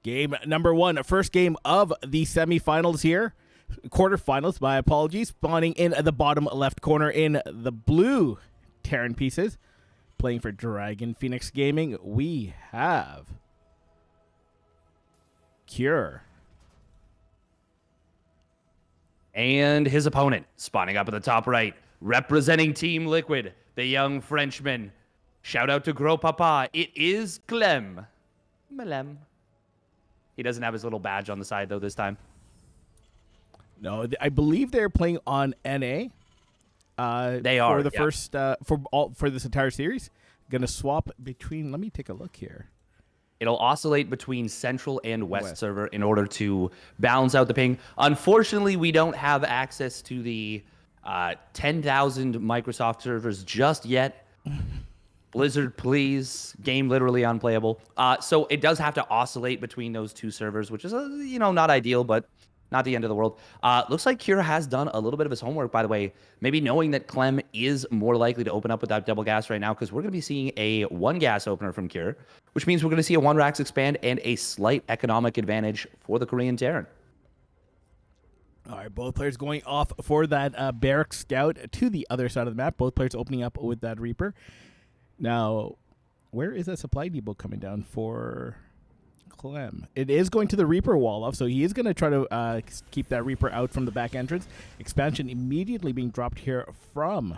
Game number one, first game of the semifinals here. Quarterfinals, my apologies. Spawning in the bottom left corner in the blue Terran pieces. Playing for Dragon Phoenix Gaming, we have Cure. And his opponent, spawning up at the top right, representing Team Liquid, the young Frenchman. Shout out to Gros Papa. It is Clem. Malem. He doesn't have his little badge on the side, though, this time. No, I believe they're playing on NA. They are for the first for this entire series. Gonna swap between. Let me take a look here. It'll oscillate between Central and West server in order to balance out the ping. Unfortunately, we don't have access to the 10,000 Microsoft servers just yet. Blizzard, please. Game literally unplayable. So it does have to oscillate between those two servers, which is, not ideal, but not the end of the world. Looks like Cure has done a little bit of his homework, by the way. Maybe knowing that Clem is more likely to open up with that double gas right now, because we're going to be seeing a one gas opener from Cure, which means we're going to see a one racks expand and a slight economic advantage for the Korean Terran. All right, both players going off for that Barrack Scout to the other side of the map. Both players opening up with that Reaper. Now, where is that supply depot coming down for Clem? It is going to the Reaper wall off, so he is going to try to keep that Reaper out from the back entrance. Expansion immediately being dropped here from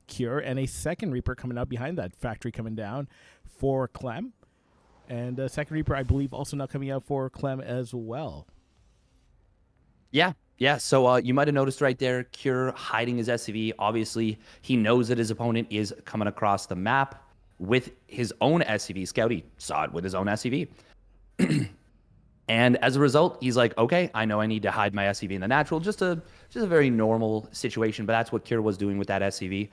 Cure, and a second Reaper coming out behind that factory coming down for Clem. And a second Reaper, I believe, also now coming out for Clem as well. Yeah. So you might have noticed right there, Cure hiding his SCV. Obviously, he knows that his opponent is coming across the map with his own SCV. Scouty saw it with his own SCV. And as a result, he's like, okay, I know I need to hide my SCV in the natural. Just a very normal situation, but that's what Cure was doing with that SCV.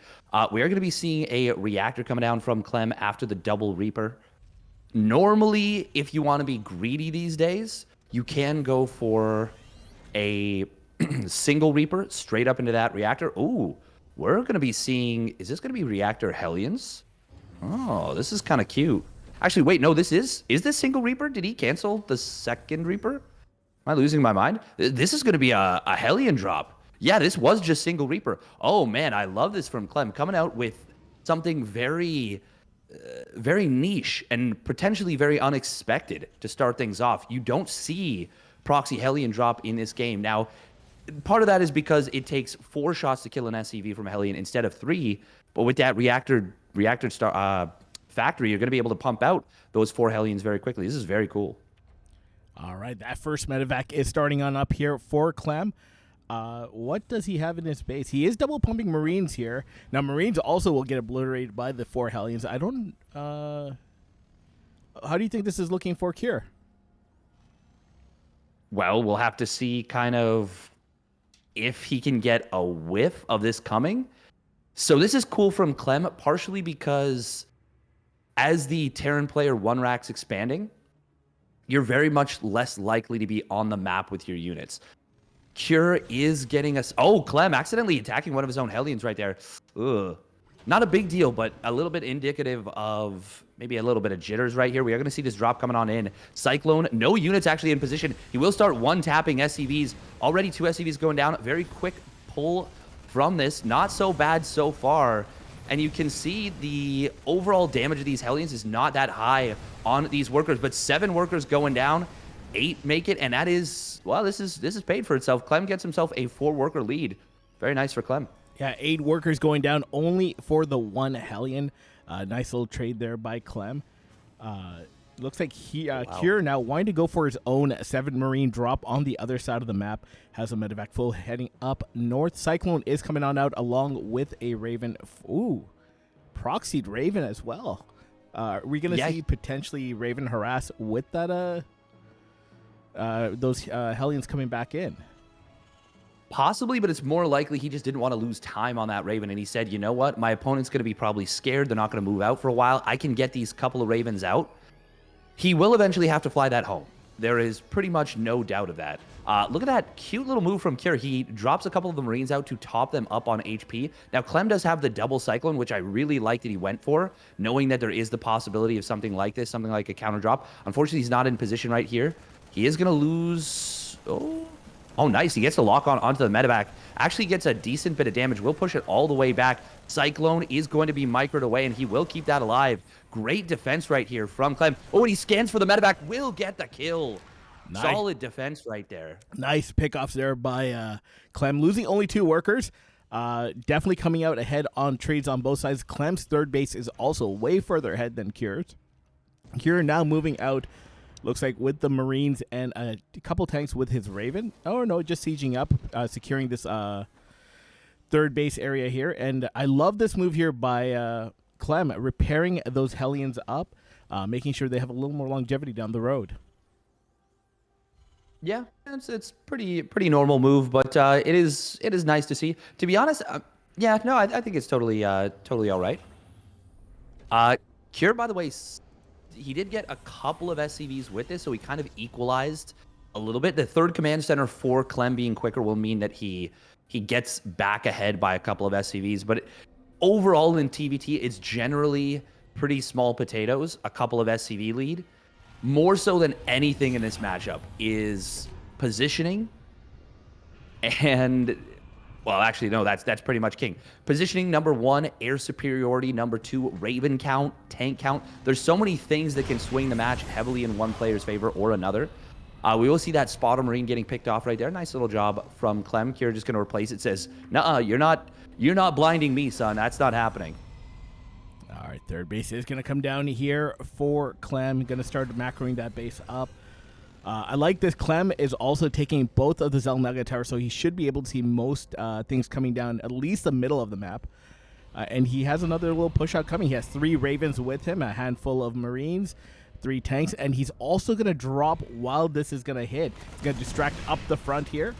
We are going to be seeing a reactor coming down from Clem after the double Reaper. Normally, if you want to be greedy these days, you can go for a single Reaper straight up into that reactor. Ooh, we're going to be seeing, is this going to be Reactor Hellions? Oh, this is kind of cute. Actually, wait, no, is this single Reaper? Did he cancel the second Reaper? Am I losing my mind? This is going to be a Hellion drop. Yeah, this was just single Reaper. Oh, man, I love this from Clem. Coming out with something very niche and potentially very unexpected to start things off. You don't see proxy Hellion drop in this game. Now, part of that is because it takes 4 shots to kill an SCV from a Hellion instead of 3, but with that reactor factory, you're going to be able to pump out those 4 Hellions very quickly. This is very cool. All right, that first medevac is starting on up here for Clem. What does he have in his base? He is double pumping Marines here. Now, Marines also will get obliterated by the 4 Hellions. I don't... how do you think this is looking for Cure? Well, we'll have to see kind of if he can get a whiff of this coming. So this is cool from Clem, partially because as the Terran player one racks expanding, you're very much less likely to be on the map with your units. Cure is getting us... Oh, Clem accidentally attacking one of his own Hellions right there. Ugh. Not a big deal, but a little bit indicative of maybe a little bit of jitters right here. We are going to see this drop coming on in. Cyclone, no units actually in position. He will start one-tapping SCVs. Already 2 SCVs going down. Very quick pull from this. Not so bad so far. And you can see the overall damage of these Hellions is not that high on these workers, but 7 workers going down. 8 make it, and that is, well, this is paid for itself. Clem gets himself a 4-worker lead. Very nice for Clem. Yeah, 8 workers going down only for the 1 Hellion. Nice little trade there by Clem. Looks like Cure now wanting to go for his own 7 Marine drop on the other side of the map. Has a medevac full heading up north. Cyclone is coming on out along with a Raven. Ooh, proxied Raven as well. Are we going to see potentially Raven harass with that those Hellions coming back in? Possibly, but it's more likely he just didn't want to lose time on that Raven, and he said, you know what, my opponent's going to be probably scared. They're not going to move out for a while. I can get these couple of Ravens out. He will eventually have to fly that home. There is pretty much no doubt of that. Look at that cute little move from Cure. He drops a couple of the Marines out to top them up on HP. Now, Clem does have the double Cyclone, which I really like that he went for, knowing that there is the possibility of something like this, something like a counter drop. Unfortunately, he's not in position right here. He is going to lose. Oh, nice. He gets the lock on onto the medevac. Actually gets a decent bit of damage. Will push it all the way back. Cyclone is going to be microed away, and he will keep that alive. Great defense right here from Clem. Oh, and he scans for the medevac. Will get the kill. Nice. Solid defense right there. Nice pickoffs there by Clem. Losing only 2 workers. Definitely coming out ahead on trades on both sides. Clem's third base is also way further ahead than Cure's. Cure now moving out, looks like with the Marines and a couple tanks with his Raven. Oh, no, just sieging up, securing this third base area here. And I love this move here by Clem, repairing those Hellions up, making sure they have a little more longevity down the road. Yeah, it's pretty normal move, but it is nice to see. To be honest, yeah, no, I think it's totally all right. Cure, by the way, he did get a couple of SCVs with this, so he kind of equalized a little bit. The third command center for Clem being quicker will mean that he gets back ahead by a couple of SCVs, but overall in TVT, it's generally pretty small potatoes, a couple of SCV lead. More so than anything in this matchup is positioning and, well, actually, no, that's pretty much king. Positioning, number 1, air superiority, number 2, Raven count, tank count. There's so many things that can swing the match heavily in one player's favor or another. We will see that Spotter Marine getting picked off right there. Nice little job from Clem. Kira just going to replace it. Says, nuh-uh, you're not blinding me, son. That's not happening. All right, third base is going to come down here for Clem. Going to start macroing that base up. I like this. Clem is also taking both of the Zelnaga towers, so he should be able to see most things coming down, at least the middle of the map. And he has another little push out coming. He has 3 Ravens with him, a handful of Marines, 3 tanks, and he's also going to drop while this is going to hit. He's going to distract up the front here.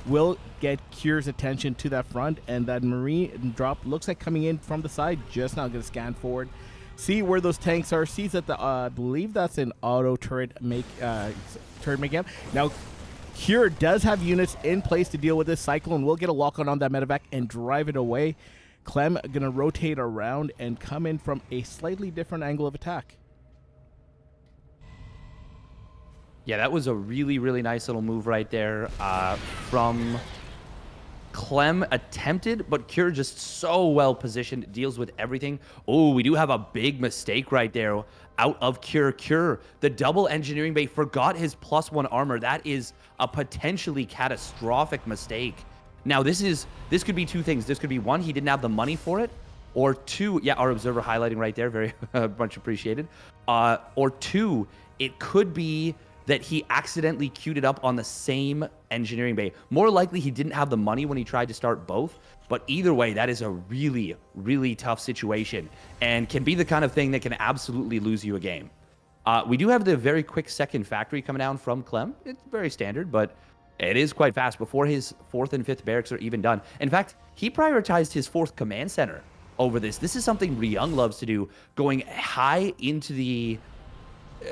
Will get Cure's attention to that front, and that Marine drop looks like coming in from the side. Just now going to scan forward, see where those tanks are, sees that the I believe that's an auto turret turret make. Now Cure does have units in place to deal with this. Cyclone will get a lock on that medevac and drive it away. Clem going to rotate around and come in from a slightly different angle of attack. Yeah, that was a really, really nice little move right there from Clem. Attempted, but Cure just so well positioned, deals with everything. Oh, we do have a big mistake right there out of Cure. Cure, the double engineering bay, forgot his +1 armor. That is a potentially catastrophic mistake. Now, this could be 2 things. This could be 1, he didn't have the money for it, or 2, yeah, our observer highlighting right there, very much appreciated. Or 2, it could be that he accidentally queued it up on the same engineering bay. More likely, he didn't have the money when he tried to start both. But either way, that is a really, really tough situation and can be the kind of thing that can absolutely lose you a game. We do have the very quick second factory coming down from Clem. It's very standard, but it is quite fast before his 4th and 5th barracks are even done. In fact, he prioritized his 4th command center over this. This is something Ryung loves to do, going high into the...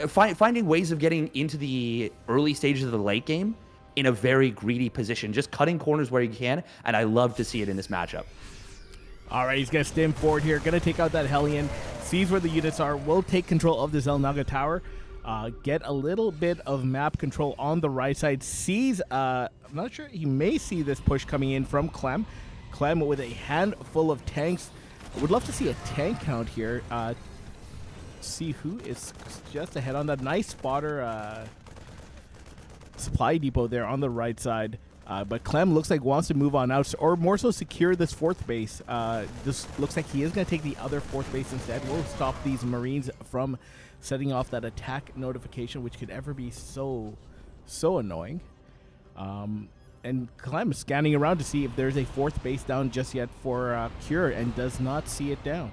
finding ways of getting into the early stages of the late game in a very greedy position, just cutting corners where he can, and I love to see it in this matchup. All right, he's going to stim forward here, going to take out that Hellion, sees where the units are, will take control of the Zelnaga tower, get a little bit of map control on the right side, sees, I'm not sure, he may see this push coming in from Clem. Clem with a handful of tanks. Would love to see a tank count here. See who is just ahead on that nice spotter supply depot there on the right side. But Clem looks like wants to move on out, or more so secure this 4th base. This looks like he is going to take the other 4th base instead. We'll stop these Marines from setting off that attack notification, which could ever be so annoying. And Clem is scanning around to see if there's a 4th base down just yet for Cure, and does not see it down.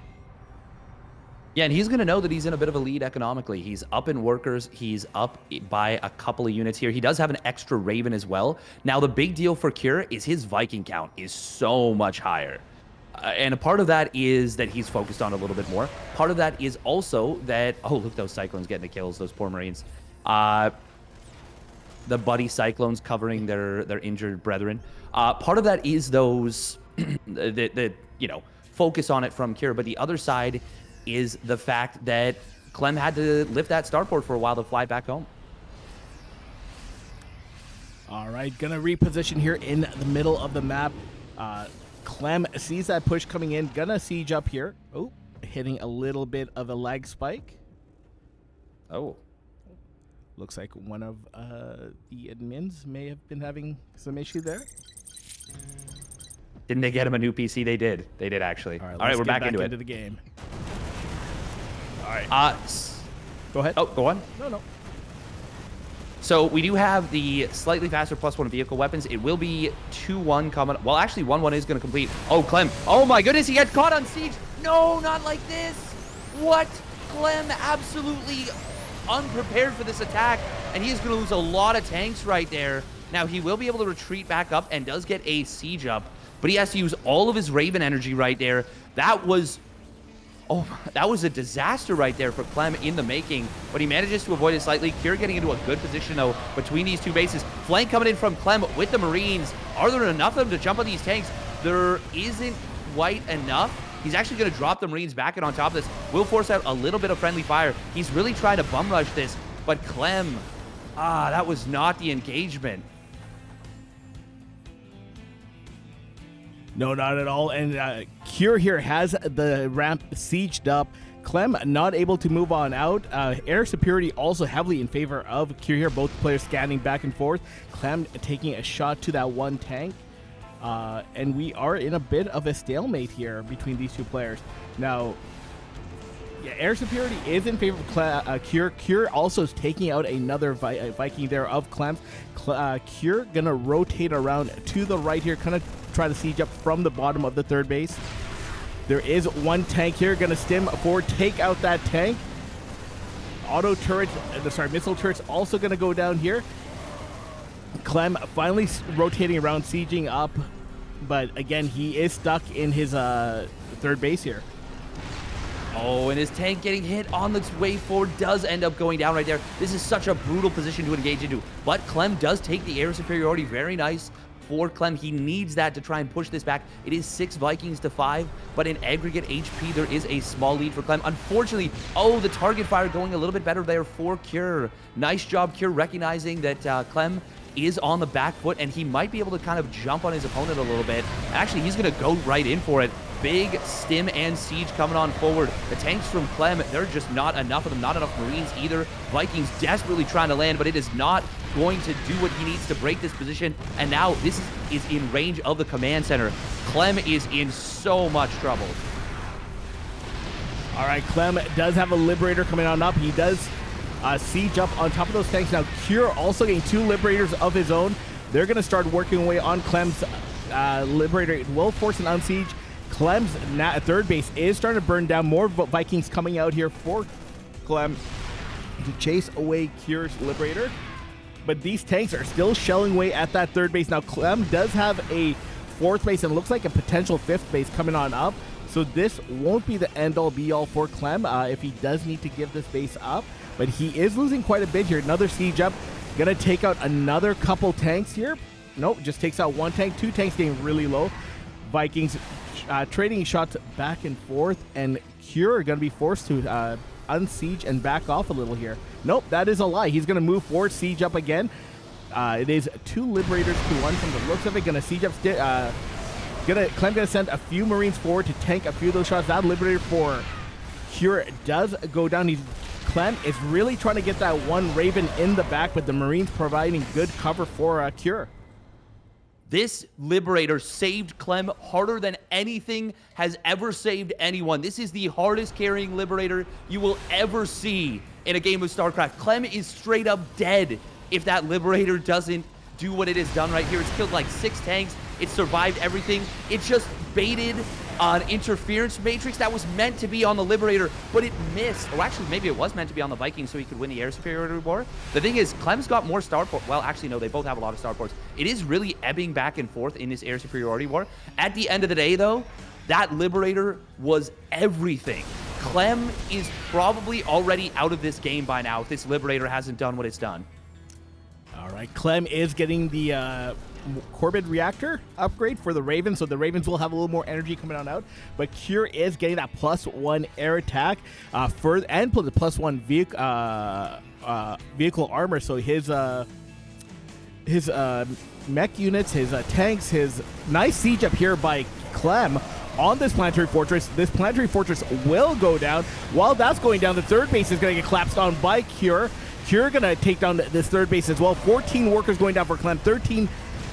Yeah, and he's going to know that he's in a bit of a lead economically. He's up in workers. He's up by a couple of units here. He does have an extra Raven as well. Now, the big deal for Cure is his Viking count is so much higher. And a part of that is that he's focused on a little bit more. Part of that is also that... Oh, look, those Cyclones getting the kills, those poor Marines. The buddy Cyclones covering their injured brethren. Part of that is those... the focus on it from Cure. But the other side is the fact that Clem had to lift that starport for a while to fly back home. All right, gonna reposition here in the middle of the map. Clem sees that push coming in, gonna siege up here. Oh, hitting a little bit of a lag spike. Oh. Looks like one of the admins may have been having some issue there. Didn't they get him a new PC? They did. They did, actually. All right, we're back into it. The game. All right. Go ahead. Oh, go on. No. So we do have the slightly faster +1 vehicle weapons. It will be 2-1 coming. Well, actually, 1-1 is going to complete. Oh, Clem. Oh, my goodness. He gets caught on siege. No, not like this. What? Clem absolutely unprepared for this attack, and he is going to lose a lot of tanks right there. Now, he will be able to retreat back up and does get a siege up, but he has to use all of his Raven energy right there. That was a disaster right there for Clem in the making, but he manages to avoid it slightly. Cure getting into a good position, though, between these two bases. Flank coming in from Clem with the Marines. Are there enough of them to jump on these tanks? There isn't quite enough. He's actually going to drop the Marines back in on top of this. Will force out a little bit of friendly fire. He's really trying to bum rush this, but Clem, that was not the engagement. No, not at all. And Cure here has the ramp sieged up. Clem not able to move on out. Air superiority also heavily in favor of Cure here. Both players scanning back and forth. Clem taking a shot to that one tank. And we are in a bit of a stalemate here between these two players. Now, yeah, air superiority is in favor of Cure. Cure also is taking out another Viking there of Clem's. Cure gonna rotate around to the right here, kind of try to siege up from the bottom of the third base. There is one tank here, gonna stim forward, take out that tank. Auto turrets, missile turrets also gonna go down here. Clem finally rotating around, sieging up, but again, he is stuck in his third base here. Oh, and his tank getting hit on its way forward does end up going down right there. This is such a brutal position to engage into, but Clem does take the air superiority. Very nice for Clem. He needs that to try and push this back. It is 6 Vikings to 5, but in aggregate HP, there is a small lead for Clem. Unfortunately, the target fire going a little bit better there for Cure. Nice job, Cure, recognizing that Clem is on the back foot, and he might be able to kind of jump on his opponent a little bit. Actually, he's going to go right in for it. Big stim and siege coming on forward. The tanks from Clem, they're just not enough of them. Not enough Marines either. Vikings desperately trying to land, but it is not going to do what he needs to break this position. And now this is in range of the command center. Clem is in so much trouble. All right, Clem does have a Liberator coming on up. He does siege up on top of those tanks. Now, Cure also getting 2 Liberators of his own. They're going to start working away on Clem's Liberator. It will force an unsiege. Clem's third base is starting to burn down. More Vikings coming out here for Clem to chase away Cure's Liberator. But these tanks are still shelling away at that third base. Now, Clem does have a 4th base and looks like a potential 5th base coming on up. So this won't be the end-all be-all for Clem if he does need to give this base up. But he is losing quite a bit here. Another siege up. Gonna take out another couple tanks here. Nope, just takes out 1 tank. 2 tanks getting really low. Vikings trading shots back and forth, and Cure are going to be forced to unsiege and back off a little here. Nope, that is a lie. He's going to move forward, siege up again. It is 2 Liberators to 1 from the looks of it. Going to siege up. Clem going to send a few Marines forward to tank a few of those shots. That Liberator for Cure does go down. Clem is really trying to get that 1 Raven in the back, but the Marines providing good cover for Cure. This Liberator saved Clem harder than anything has ever saved anyone. This is the hardest carrying Liberator you will ever see in a game of StarCraft. Clem is straight up dead if that Liberator doesn't do what it has done right here. It's killed like 6 tanks. It survived everything. It just baited an interference matrix that was meant to be on the Liberator, but it missed. Or actually, maybe it was meant to be on the Vikings so he could win the air superiority war. The thing is, Clem's got more starports. Well, actually, no, they both have a lot of starports. It is really ebbing back and forth in this air superiority war. At the end of the day, though, that Liberator was everything. Clem is probably already out of this game by now if this Liberator hasn't done what it's done. All right, Clem is getting the Corbid reactor upgrade for the Ravens, so the Ravens will have a little more energy coming on out. But Cure is getting that +1 air attack and the +1 vehicle armor. So his his mech units, his tanks, his nice siege up here by Clem on this planetary fortress. This planetary fortress will go down. While that's going down, the third base is going to get collapsed on by Cure. Cure going to take down this third base as well. 14 workers going down for Clem, 13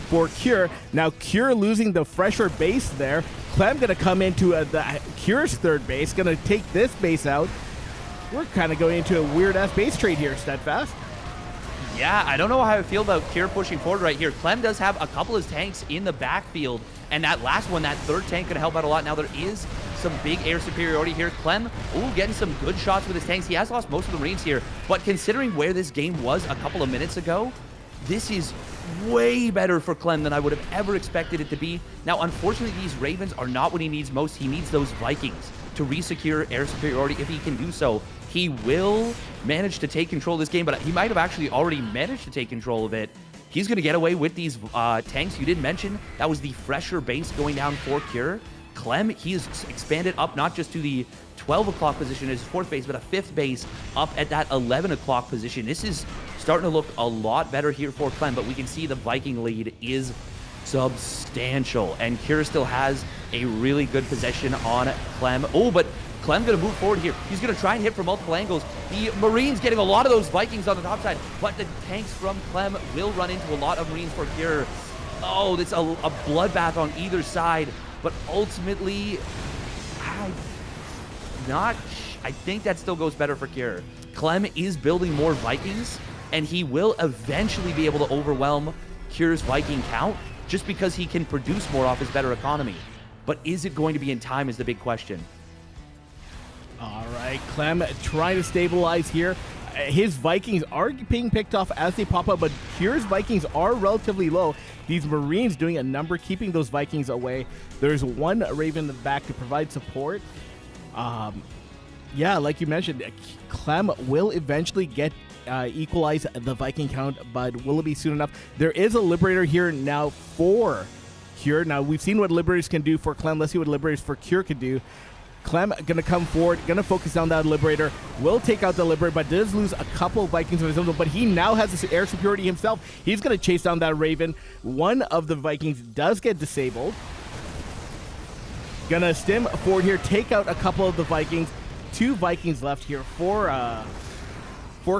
for Cure. Now Cure losing the fresher base there. Clem going to come into the Cure's third base, going to take this base out. We're kind of going into a weird-ass base trade here, Steadfast. Yeah, I don't know how I feel about Cure pushing forward right here. Clem does have a couple of his tanks in the backfield, and that last one, that third tank, going to help out a lot. Now there is some big air superiority here. Clem, getting some good shots with his tanks. He has lost most of the Marines here, but considering where this game was a couple of minutes ago, this is way better for Clem than I would have ever expected it to be. Now, unfortunately, these Ravens are not what he needs most. He needs those Vikings to re-secure air superiority. If he can do so, he will manage to take control of this game, but he might have actually already managed to take control of it. He's going to get away with these tanks. You did mention that was the fresher base going down for Cure. Clem, he has expanded up not just to the 12 o'clock position as his fourth base, but a fifth base up at that 11 o'clock position. This is starting to look a lot better here for Clem, but we can see the Viking lead is substantial, and Cure still has a really good possession on Clem. Oh, but Clem going to move forward here. He's going to try and hit from multiple angles. The Marines getting a lot of those Vikings on the top side, but the tanks from Clem will run into a lot of Marines for Cure. Oh, it's a bloodbath on either side, but ultimately, I think that still goes better for Cure. Clem is building more Vikings, and he will eventually be able to overwhelm Cure's Viking count just because he can produce more off his better economy. But is it going to be in time is the big question. All right, Clem trying to stabilize here. His Vikings are being picked off as they pop up, but Cure's Vikings are relatively low. These Marines doing a number, keeping those Vikings away. There's one Raven in the back to provide support. Yeah, like you mentioned, Clem will eventually get equalize the Viking count, but will it be soon enough? There is a Liberator here now for Cure. Now, we've seen what Liberators can do for Clem. Let's see what Liberators for Cure can do. Clem going to come forward, going to focus down that Liberator, will take out the Liberator, but does lose a couple Vikings of his own, but he now has this air superiority himself. He's going to chase down that Raven. One of the Vikings does get disabled. Going to stem forward here, take out a couple of the Vikings. Two Vikings left here for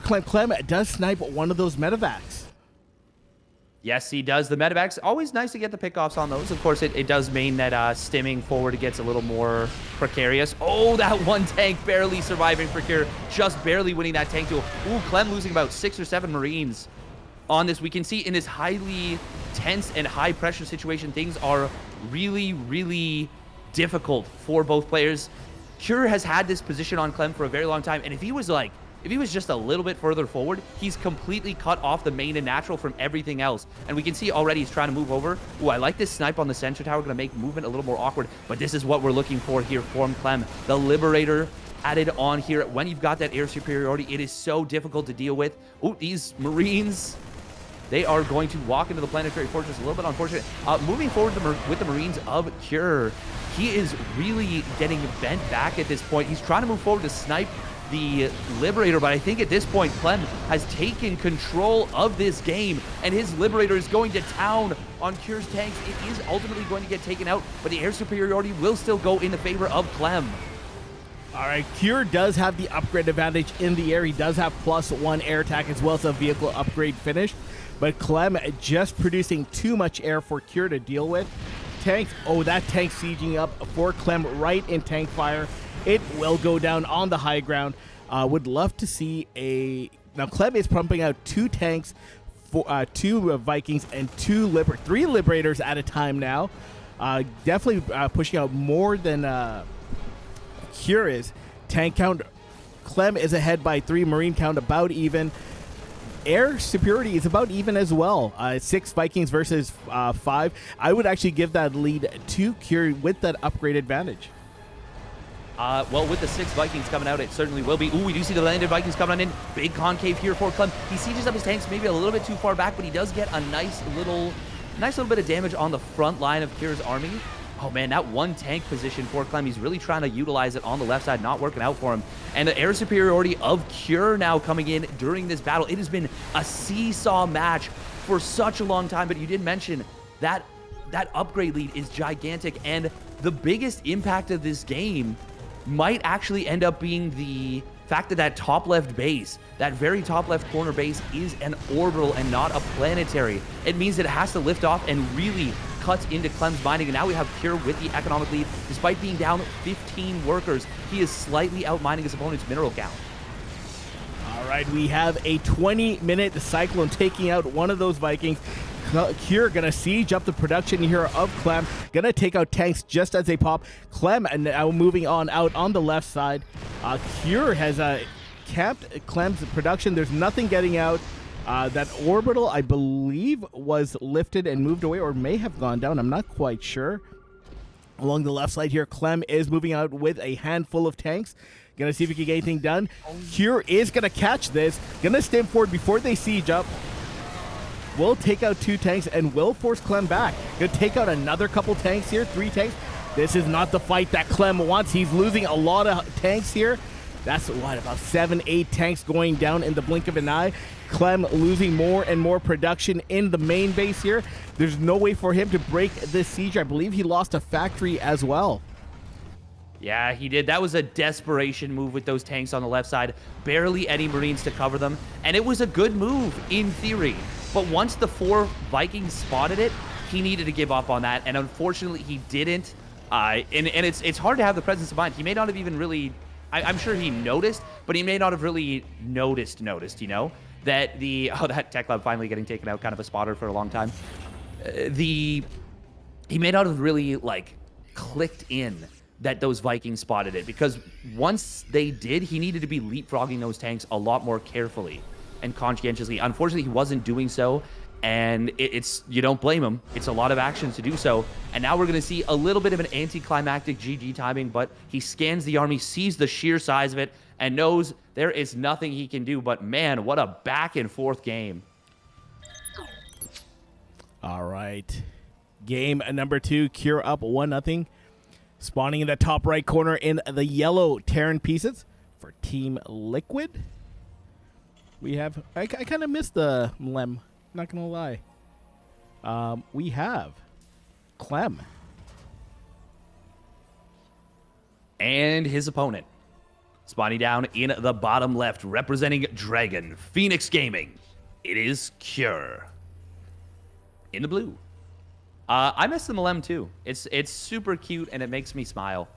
Clem. Clem does snipe one of those medevacs. Yes, he does. The medevacs, always nice to get the pickoffs on those. Of course, it does mean that stimming forward gets a little more precarious. Oh, that one tank barely surviving for Cure. Just barely winning that tank duel. Ooh, Clem losing about 6 or 7 Marines on this. We can see in this highly tense and high-pressure situation, things are really, really difficult for both players. Cure has had this position on Clem for a very long time, and if he was just a little bit further forward, he's completely cut off the main and natural from everything else. And we can see already he's trying to move over. Ooh, I like this snipe on the center tower, going to make movement a little more awkward, but this is what we're looking for here from Clem. The Liberator added on here. When you've got that air superiority, it is so difficult to deal with. Ooh, these Marines, they are going to walk into the planetary fortress. A little bit unfortunate. Moving forward with the Marines of Cure, he is really getting bent back at this point. He's trying to move forward to snipe the Liberator, but I think at this point Clem has taken control of this game, and his Liberator is going to town on Cure's tanks. It is ultimately going to get taken out, but the air superiority will still go in the favor of Clem. All right, Cure does have the upgrade advantage in the air. He does have +1 air attack as well as a vehicle upgrade finish, but Clem just producing too much air for Cure to deal with. Tanks, oh, that tank sieging up for Clem right in tank fire. It will go down on the high ground. Would love to see now Clem is pumping out 2 tanks, for 2 Vikings, and 3 Liberators at a time now. Definitely pushing out more than Cure is. Tank count, Clem is ahead by 3. Marine count about even. Air superiority is about even as well. 6 Vikings versus 5. I would actually give that lead to Cure with that upgrade advantage. Well, with the 6 Vikings coming out, it certainly will be. Ooh, we do see the landed Vikings coming in. Big concave here for Clem. He sieges up his tanks maybe a little bit too far back, but he does get a nice little bit of damage on the front line of Cure's army. Oh man, that one tank position for Clem, he's really trying to utilize it on the left side, not working out for him. And the air superiority of Cure now coming in during this battle. It has been a seesaw match for such a long time. But you did mention that upgrade lead is gigantic, and the biggest impact of this game might actually end up being the fact that that top left base, that very top left corner base, is an orbital and not a planetary. It means that it has to lift off and really cuts into Clem's mining, and now we have Cure with the economic lead. Despite being down 15 workers, he is slightly outmining his opponent's mineral count. All right, we have a 20-minute Cyclone taking out one of those Vikings. Cure gonna siege up the production here of Clem, gonna take out tanks just as they pop. Clem and now moving on out on the left side. Cure has capped Clem's production. There's nothing getting out. That orbital, I believe, was lifted and moved away, or may have gone down. I'm not quite sure. Along the left side here, Clem is moving out with a handful of tanks. Gonna see if he can get anything done. Cure is gonna catch this. Gonna stem forward before they siege up. Will take out 2 tanks and will force Clem back. Gonna take out another couple tanks here, 3 tanks. This is not the fight that Clem wants. He's losing a lot of tanks here. That's what, about 7, 8 tanks going down in the blink of an eye. Clem losing more and more production in the main base here. There's no way for him to break this siege. I believe he lost a factory as well. Yeah, he did. That was a desperation move with those tanks on the left side. Barely any Marines to cover them. And it was a good move in theory. But once the 4 Vikings spotted it, he needed to give up on that. And unfortunately, he didn't. And it's hard to have the presence of mind. He may not have even really... I'm sure he noticed, but he may not have really noticed, you know? That that Tech Lab finally getting taken out, kind of a spotter for a long time. He may not have really, like, clicked in that those Vikings spotted it, because once they did, he needed to be leapfrogging those tanks a lot more carefully and conscientiously. Unfortunately, he wasn't doing so, and it's you don't blame him. It's a lot of actions to do so, and now we're going to see a little bit of an anticlimactic GG timing, but he scans the army, sees the sheer size of it, and knows there is nothing he can do. But man, what a back and forth game. All right, game number 2, Cure up 1-0. Spawning in the top right corner in the yellow Terran pieces for Team Liquid. We have... I kind of missed the Lem, not going to lie. We have Clem. And his opponent. Spawning down in the bottom left, representing Dragon Phoenix Gaming. It is Cure. In the blue. I miss the Malem too. It's super cute and it makes me smile.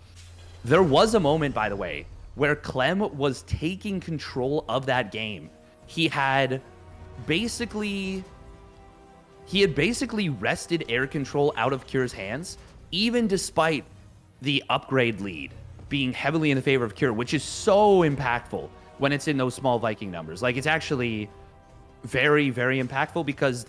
There was a moment, by the way, where Clem was taking control of that game. He had basically wrested air control out of Cure's hands, even despite the upgrade lead being heavily in the favor of Cure, which is so impactful when it's in those small Viking numbers. Like, it's actually very, very impactful because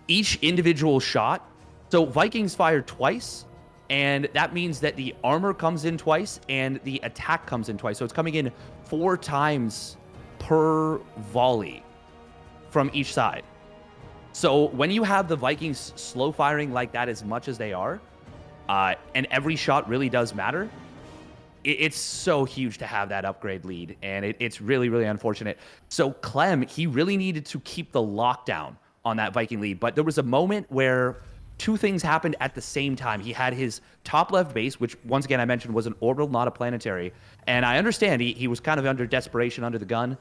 each individual shot, so Vikings fire twice, and that means that the armor comes in twice and the attack comes in twice. So it's coming in 4 times per volley from each side. So when you have the Vikings slow firing like that as much as they are, and every shot really does matter, it's so huge to have that upgrade lead, and it's really, really unfortunate. So Clem, he really needed to keep the lockdown on that Viking lead, but there was a moment where 2 things happened at the same time. He had his top left base, which once again I mentioned was an orbital, not a planetary, and I understand he was kind of under desperation under the gun,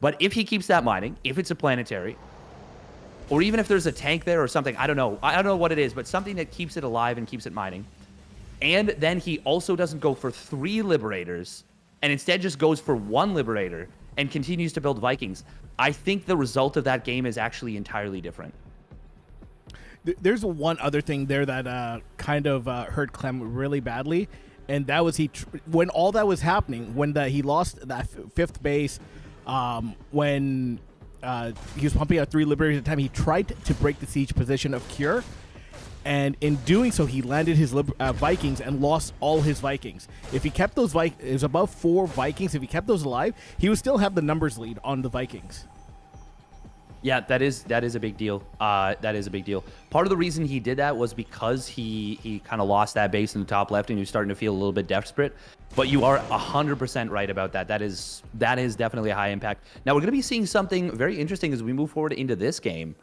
but if he keeps that mining, if it's a planetary, or even if there's a tank there or something, I don't know what it is, but something that keeps it alive and keeps it mining, and then he also doesn't go for 3 Liberators, and instead just goes for 1 Liberator and continues to build Vikings, I think the result of that game is actually entirely different. There's one other thing there that kind of hurt Clem really badly, and that was when all that was happening, when he lost that 5th base, when he was pumping out 3 Liberators at a time, he tried to break the siege position of Cure, and in doing so, he landed his Vikings and lost all his Vikings. If he kept those it was above 4 Vikings. If he kept those alive, he would still have the numbers lead on the Vikings. Yeah, that is a big deal. That is a big deal. Part of the reason he did that was because he kind of lost that base in the top left, and you're starting to feel a little bit desperate. But you are 100% right about that. That is definitely a high impact. Now we're going to be seeing something very interesting as we move forward into this game.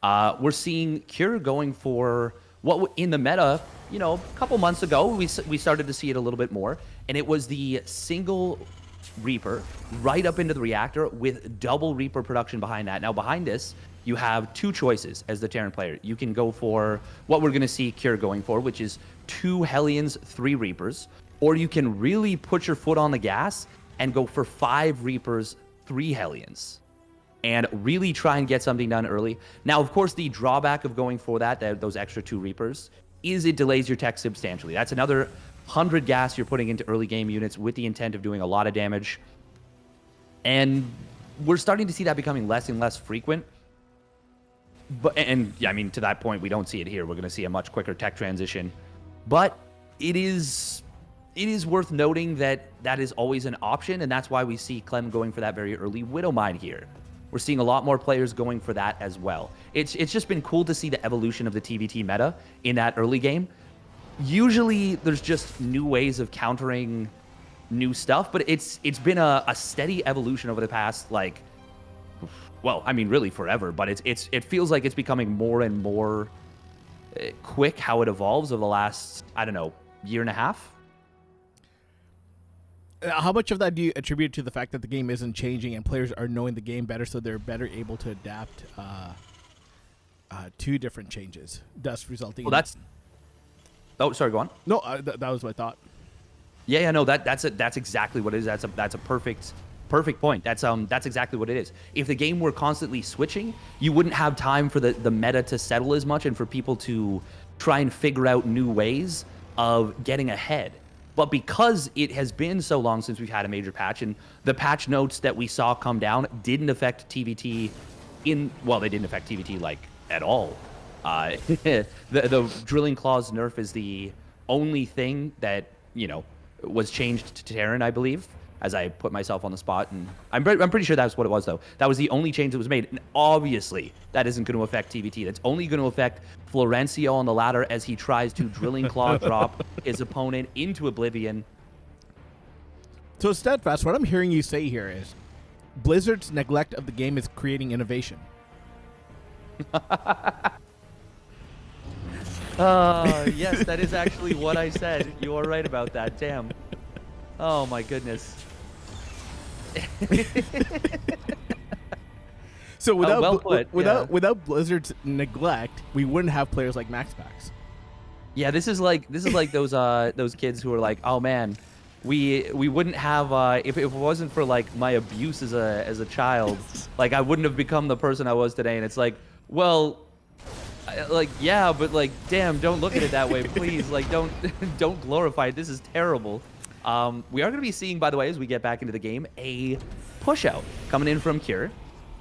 We're seeing Cure going for what in the meta, you know, a couple months ago we started to see it a little bit more, and it was the single Reaper right up into the reactor with double Reaper production behind that. Now behind this, you have two choices as the Terran player. You can go for what we're going to see Cure going for, which is 2 Hellions, 3 Reapers, or you can really put your foot on the gas and go for 5 Reapers, 3 Hellions, and really try and get something done early. Now, of course, the drawback of going for those extra 2 Reapers is it delays your tech substantially. That's another 100 gas you're putting into early game units with the intent of doing a lot of damage. And we're starting to see that becoming less and less frequent. And yeah, I mean, to that point, we don't see it here. We're going to see a much quicker tech transition. But it is worth noting that that is always an option, and that's why we see Clem going for that very early Widow Mine here. We're seeing a lot more players going for that as well. It's just been cool to see the evolution of the TVT meta in that early game. Usually there's just new ways of countering new stuff, but it's been a steady evolution over the past, like, well, I mean, really forever, but it feels like it's becoming more and more quick how it evolves over the last, I don't know, year and a half. How much of that do you attribute to the fact that the game isn't changing and players are knowing the game better, so they're better able to adapt to different changes, thus resulting in... Oh, sorry, go on. No, that was my thought. Yeah, no, that's exactly what it is. That's a perfect point. That's exactly what it is. If the game were constantly switching, you wouldn't have time for the meta to settle as much and for people to try and figure out new ways of getting ahead. But because it has been so long since we've had a major patch, and the patch notes that we saw come down didn't affect TVT they didn't affect TVT like at all. The Drilling Claws nerf is the only thing that, you know, was changed to Terran, I believe, as I put myself on the spot. And I'm pretty sure that's what it was, though. That was the only change that was made. And obviously, that isn't going to affect TVT. That's only going to affect Florencio on the ladder as he tries to Drilling Claw drop his opponent into oblivion. So, Steadfast, what I'm hearing you say here is Blizzard's neglect of the game is creating innovation. Yes, that is actually what I said. You are right about that. Damn. Oh, my goodness. So without Blizzard's neglect, we wouldn't have players like MaxPax. Yeah, this is like those kids who are like, oh man, we wouldn't have if it wasn't for like my abuse as a child, like I wouldn't have become the person I was today. And it's like, well, like yeah, but like damn, don't look at it that way, please. Like don't glorify it. This is terrible. We are going to be seeing, by the way, as we get back into the game, a push out coming in from Cure.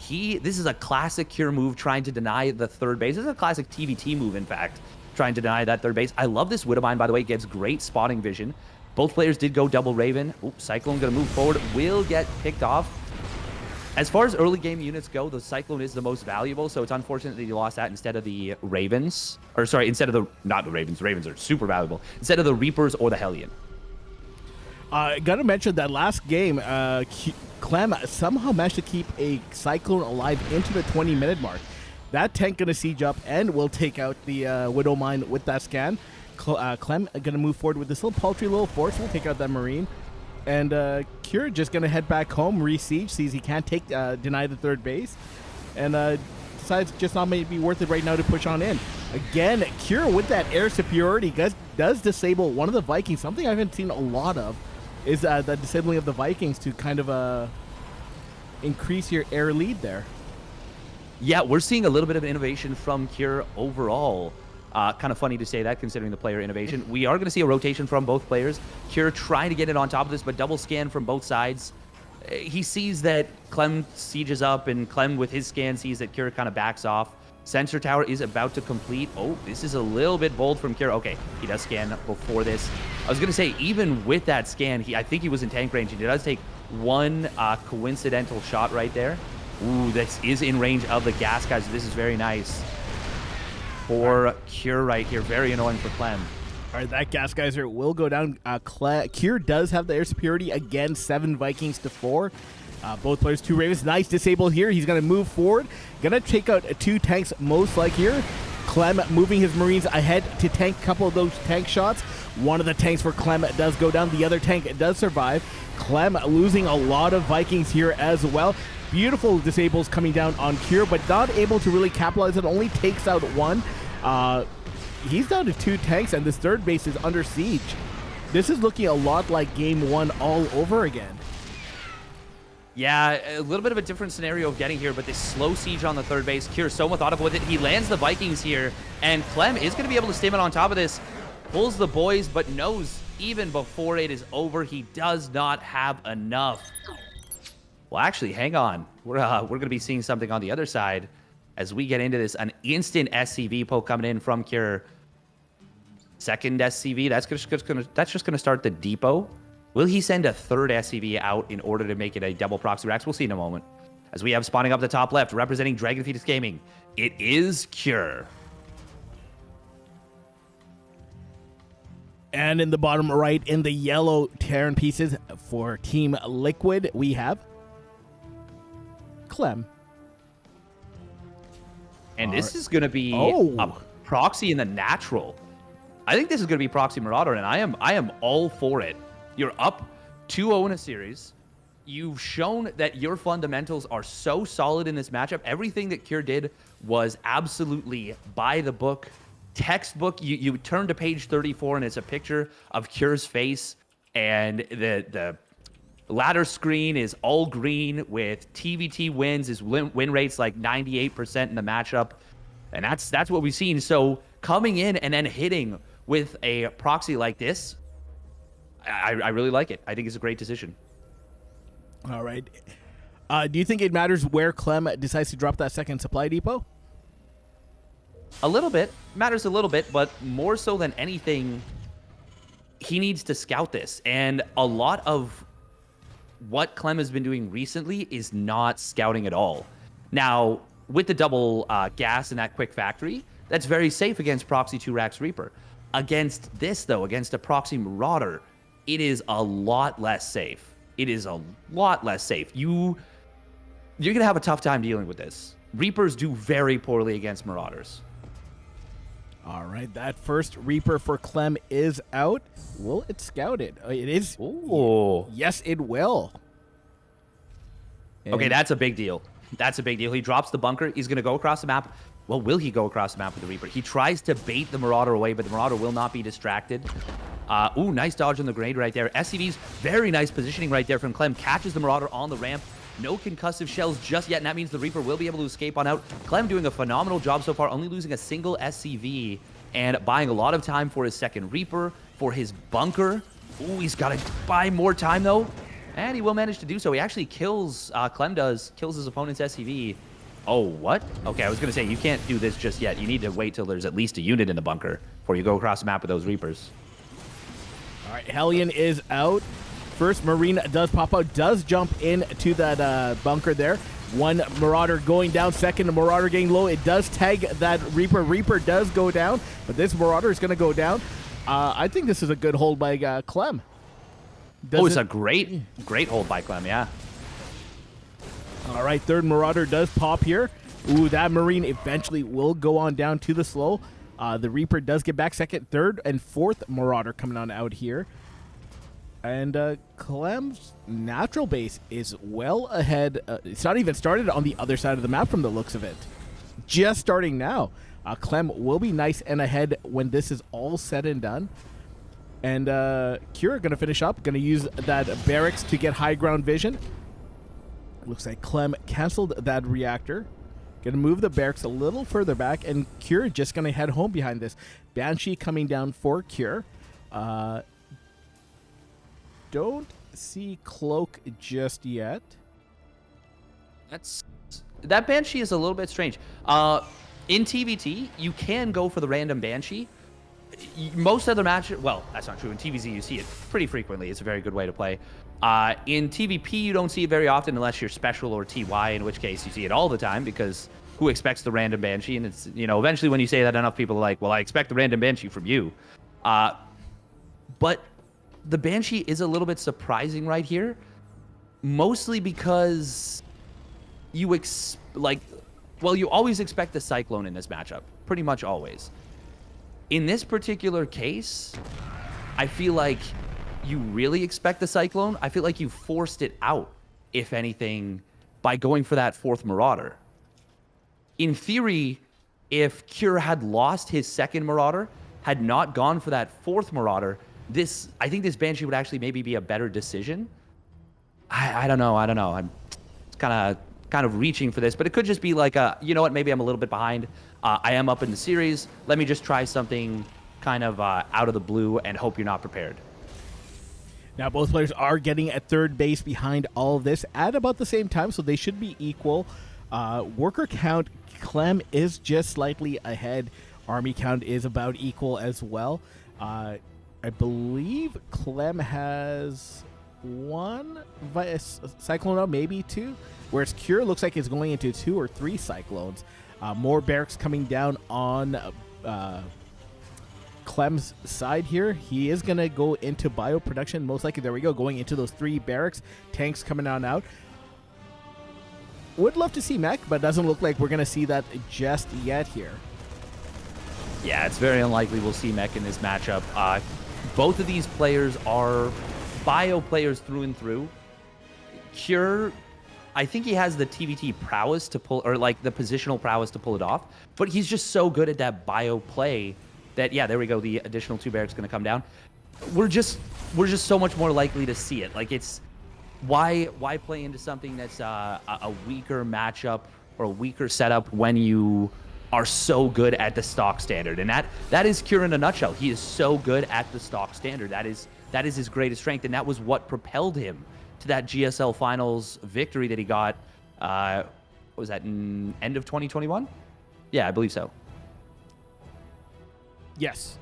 This is a classic Cure move, trying to deny the third base. This is a classic TVT move, in fact, trying to deny that third base. I love this Widowmine, by the way. It gets great spotting vision. Both players did go double Raven. Oops, Cyclone going to move forward. Will get picked off. As far as early game units go, the Cyclone is the most valuable, so it's unfortunate that you lost that instead of the Ravens. Or sorry, not the Ravens. Ravens are super valuable. Instead of the Reapers or the Hellion. Gotta mention that last game, Clem somehow managed to keep a Cyclone alive into the 20-minute mark. That tank gonna siege up and will take out the Widow Mine with that scan. Clem gonna move forward with this little paltry little force. We'll take out that Marine. And Cure just gonna head back home, re-siege, sees he can't deny the third base, and decides just not maybe worth it right now to push on in. Again, Cure with that air superiority does disable one of the Vikings. Something I haven't seen a lot of is the disabling of the Vikings to kind of increase your air lead there. Yeah, we're seeing a little bit of innovation from Cure overall. Kind of funny to say that, considering the player innovation. We are going to see a rotation from both players. Cure trying to get it on top of this, but double scan from both sides. He sees that Clem sieges up, and Clem with his scan sees that Cure kind of backs off. Sensor tower is about to complete. Oh, this is a little bit bold from Cure. Okay, he does scan before this. I was going to say, even with that scan, I think he was in tank range. He does take one coincidental shot right there. Ooh, this is in range of the gas guys. This is very nice for Cure right here. Very annoying for Clem. All right, that gas geyser will go down. Cure does have the air superiority. Again, 7 Vikings to 4. Both players, 2 Ravens. Nice disable here. He's going to move forward. Going to take out 2 tanks most like here. Clem moving his Marines ahead to tank a couple of those tank shots. One of the tanks for Clem does go down. The other tank does survive. Clem losing a lot of Vikings here as well. Beautiful disables coming down on Cure, but not able to really capitalize. It only takes out 1. He's down to 2 tanks, and this third base is under siege. This is looking a lot like game 1 all over again. Yeah, a little bit of a different scenario of getting here, but this slow siege on the third base. Cure so methodical with it. He lands the Vikings here, and Clem is going to be able to stim it on top of this. Pulls the boys, but knows even before it is over, he does not have enough. Well, actually, hang on. We're going to be seeing something on the other side as we get into this. An instant SCV poke coming in from Cure. Second SCV, that's just going to start the depot. Will he send a third SCV out in order to make it a double proxy racks? We'll see in a moment. As we have spawning up the top left, representing Dragon Fetus Gaming, it is Cure. And in the bottom right, in the yellow Terran pieces for Team Liquid, we have Clem. And this is going to be a proxy in the natural. I think this is going to be proxy Marauder, and I am all for it. You're up 2-0 in a series. You've shown that your fundamentals are so solid in this matchup. Everything that Cure did was absolutely by the book, textbook. You turn to page 34, and it's a picture of Cure's face, and the ladder screen is all green with TVT wins. His win rate's like 98% in the matchup, and that's what we've seen. So coming in and then hitting with a proxy like this, I really like it. I think it's a great decision. All right. Do you think it matters where Clem decides to drop that second supply depot? A little bit. Matters a little bit, but more so than anything, he needs to scout this. And a lot of what Clem has been doing recently is not scouting at all. Now, with the double gas and that quick factory, that's very safe against Proxy 2 Racks Reaper. Against this, though, against a Proxy Marauder, it is a lot less safe. It is a lot less safe. You're going to have a tough time dealing with this. Reapers do very poorly against Marauders. All right, that first Reaper for Clem is out. Will it scout it? It is. Ooh. Yes, it will. Okay, that's a big deal. That's a big deal. He drops the bunker. He's going to go across the map. Well, will he go across the map with the Reaper? He tries to bait the Marauder away, but the Marauder will not be distracted. Ooh, nice dodge on the grenade right there. SCV's very nice positioning right there from Clem. Catches the Marauder on the ramp. No concussive shells just yet, and that means the Reaper will be able to escape on out. Clem doing a phenomenal job so far, only losing a single SCV and buying a lot of time for his second Reaper, for his bunker. Ooh, he's got to buy more time, though, and he will manage to do so. He actually kills, Clem kills his opponent's SCV. Oh, what? Okay, I was going to say, you can't do this just yet. You need to wait till there's at least a unit in the bunker before you go across the map with those Reapers. All right, Hellion is out. First Marine does pop out, does jump into that bunker there. One Marauder going down, second Marauder getting low. It does tag that Reaper. Reaper does go down, but this Marauder is going to go down. I think this is a good hold by Clem. It's a great hold by Clem, yeah. All right, third Marauder does pop here. Ooh, that Marine eventually will go on down to the slow. The Reaper does get back second, third, and fourth Marauder coming on out here. And Clem's natural base is well ahead. It's not even started on the other side of the map from the looks of it. Just starting now. Clem will be nice and ahead when this is all said and done. And Cure going to finish up. Going to use that barracks to get high ground vision. Looks like Clem canceled that reactor. Going to move the barracks a little further back. And Cure just going to head home behind this. Banshee coming down for Cure. Don't see Cloak just yet. That Banshee is a little bit strange. In TVT, you can go for the random Banshee. Most other matches, well, that's not true. In TVZ, you see it pretty frequently. It's a very good way to play. In TVP, you don't see it very often unless you're special or TY, in which case you see it all the time because who expects the random Banshee? And it's, eventually when you say that, enough people are like, well, I expect the random Banshee from you. But the Banshee is a little bit surprising right here, mostly because you always expect the Cyclone in this matchup, pretty much always. In this particular case, I feel like you really expect the Cyclone. I feel like you forced it out, if anything, by going for that 4th Marauder. In theory, if Cure had lost his 2nd Marauder, had not gone for that 4th Marauder, I think this Banshee would actually maybe be a better decision. I don't know. I'm kind of reaching for this, but it could just be like you know what, maybe I'm a little bit behind. I am up in the series. Let me just try something kind of out of the blue and hope you're not prepared. Now, both players are getting at third base behind all of this at about the same time, so they should be equal. Worker count, Clem is just slightly ahead. Army count is about equal as well. I believe Clem has 1 Cyclone out, maybe 2, whereas Cure looks like it's going into 2 or 3 Cyclones. More barracks coming down on Clem's side here. He is going to go into bioproduction, most likely. There we go, going into those 3 barracks. Tanks coming on out. Would love to see mech, but doesn't look like we're going to see that just yet here. Yeah, it's very unlikely we'll see mech in this matchup. Both of these players are bio players through and through. Cure, I think he has the TVT prowess to pull, or like the positional prowess to pull it off, but he's just so good at that bio play that, yeah, there we go. The additional 2 barracks going to come down. We're just so much more likely to see it. Like, it's why play into something that's a weaker matchup or a weaker setup when you are so good at the stock standard. And that is Cure in a nutshell. He is so good at the stock standard. That is his greatest strength, and that was what propelled him to that GSL Finals victory that he got, what was that, in end of 2021? Yeah, I believe so. Yes.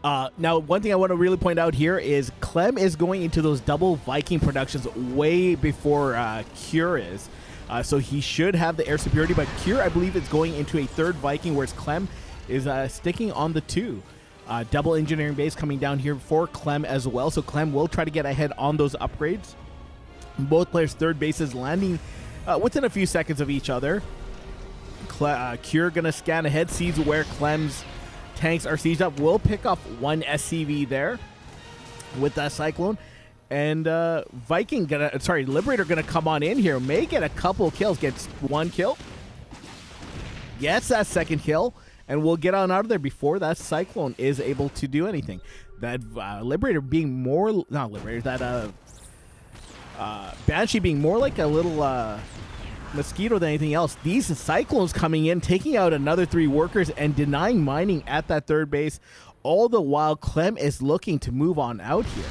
Now, one thing I want to really point out here is Clem is going into those double Viking productions way before Cure is. So he should have the air superiority, but Cure, I believe, is going into a 3rd Viking, whereas Clem is sticking on the 2. Double engineering base coming down here for Clem as well, so Clem will try to get ahead on those upgrades. Both players' 3rd bases landing within a few seconds of each other. Cure going to scan ahead, sees where Clem's tanks are sieged up, will pick up 1 SCV there with that Cyclone. And Liberator gonna come on in here, may get a couple kills, gets 1 kill, gets that 2nd kill, and we'll get on out of there before that Cyclone is able to do anything. That Liberator being more, not Liberator, that Banshee being more like a little mosquito than anything else. These Cyclones coming in, taking out another 3 workers and denying mining at that 3rd base, all the while Clem is looking to move on out here.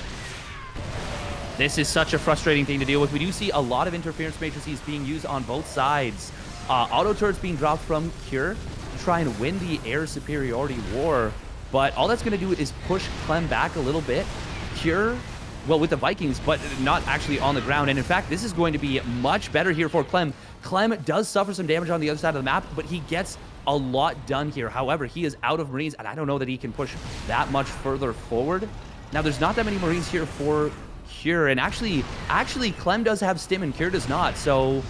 This is such a frustrating thing to deal with. We do see a lot of interference matrices being used on both sides. Auto turrets being dropped from Cure to try and win the air superiority war, but all that's going to do is push Clem back a little bit. Cure, well, with the Vikings, but not actually on the ground. And in fact, this is going to be much better here for Clem. Clem does suffer some damage on the other side of the map, but he gets a lot done here. However, he is out of Marines, and I don't know that he can push that much further forward. Now, there's not that many Marines here for Cure, and actually Clem does have stim and Cure does not. So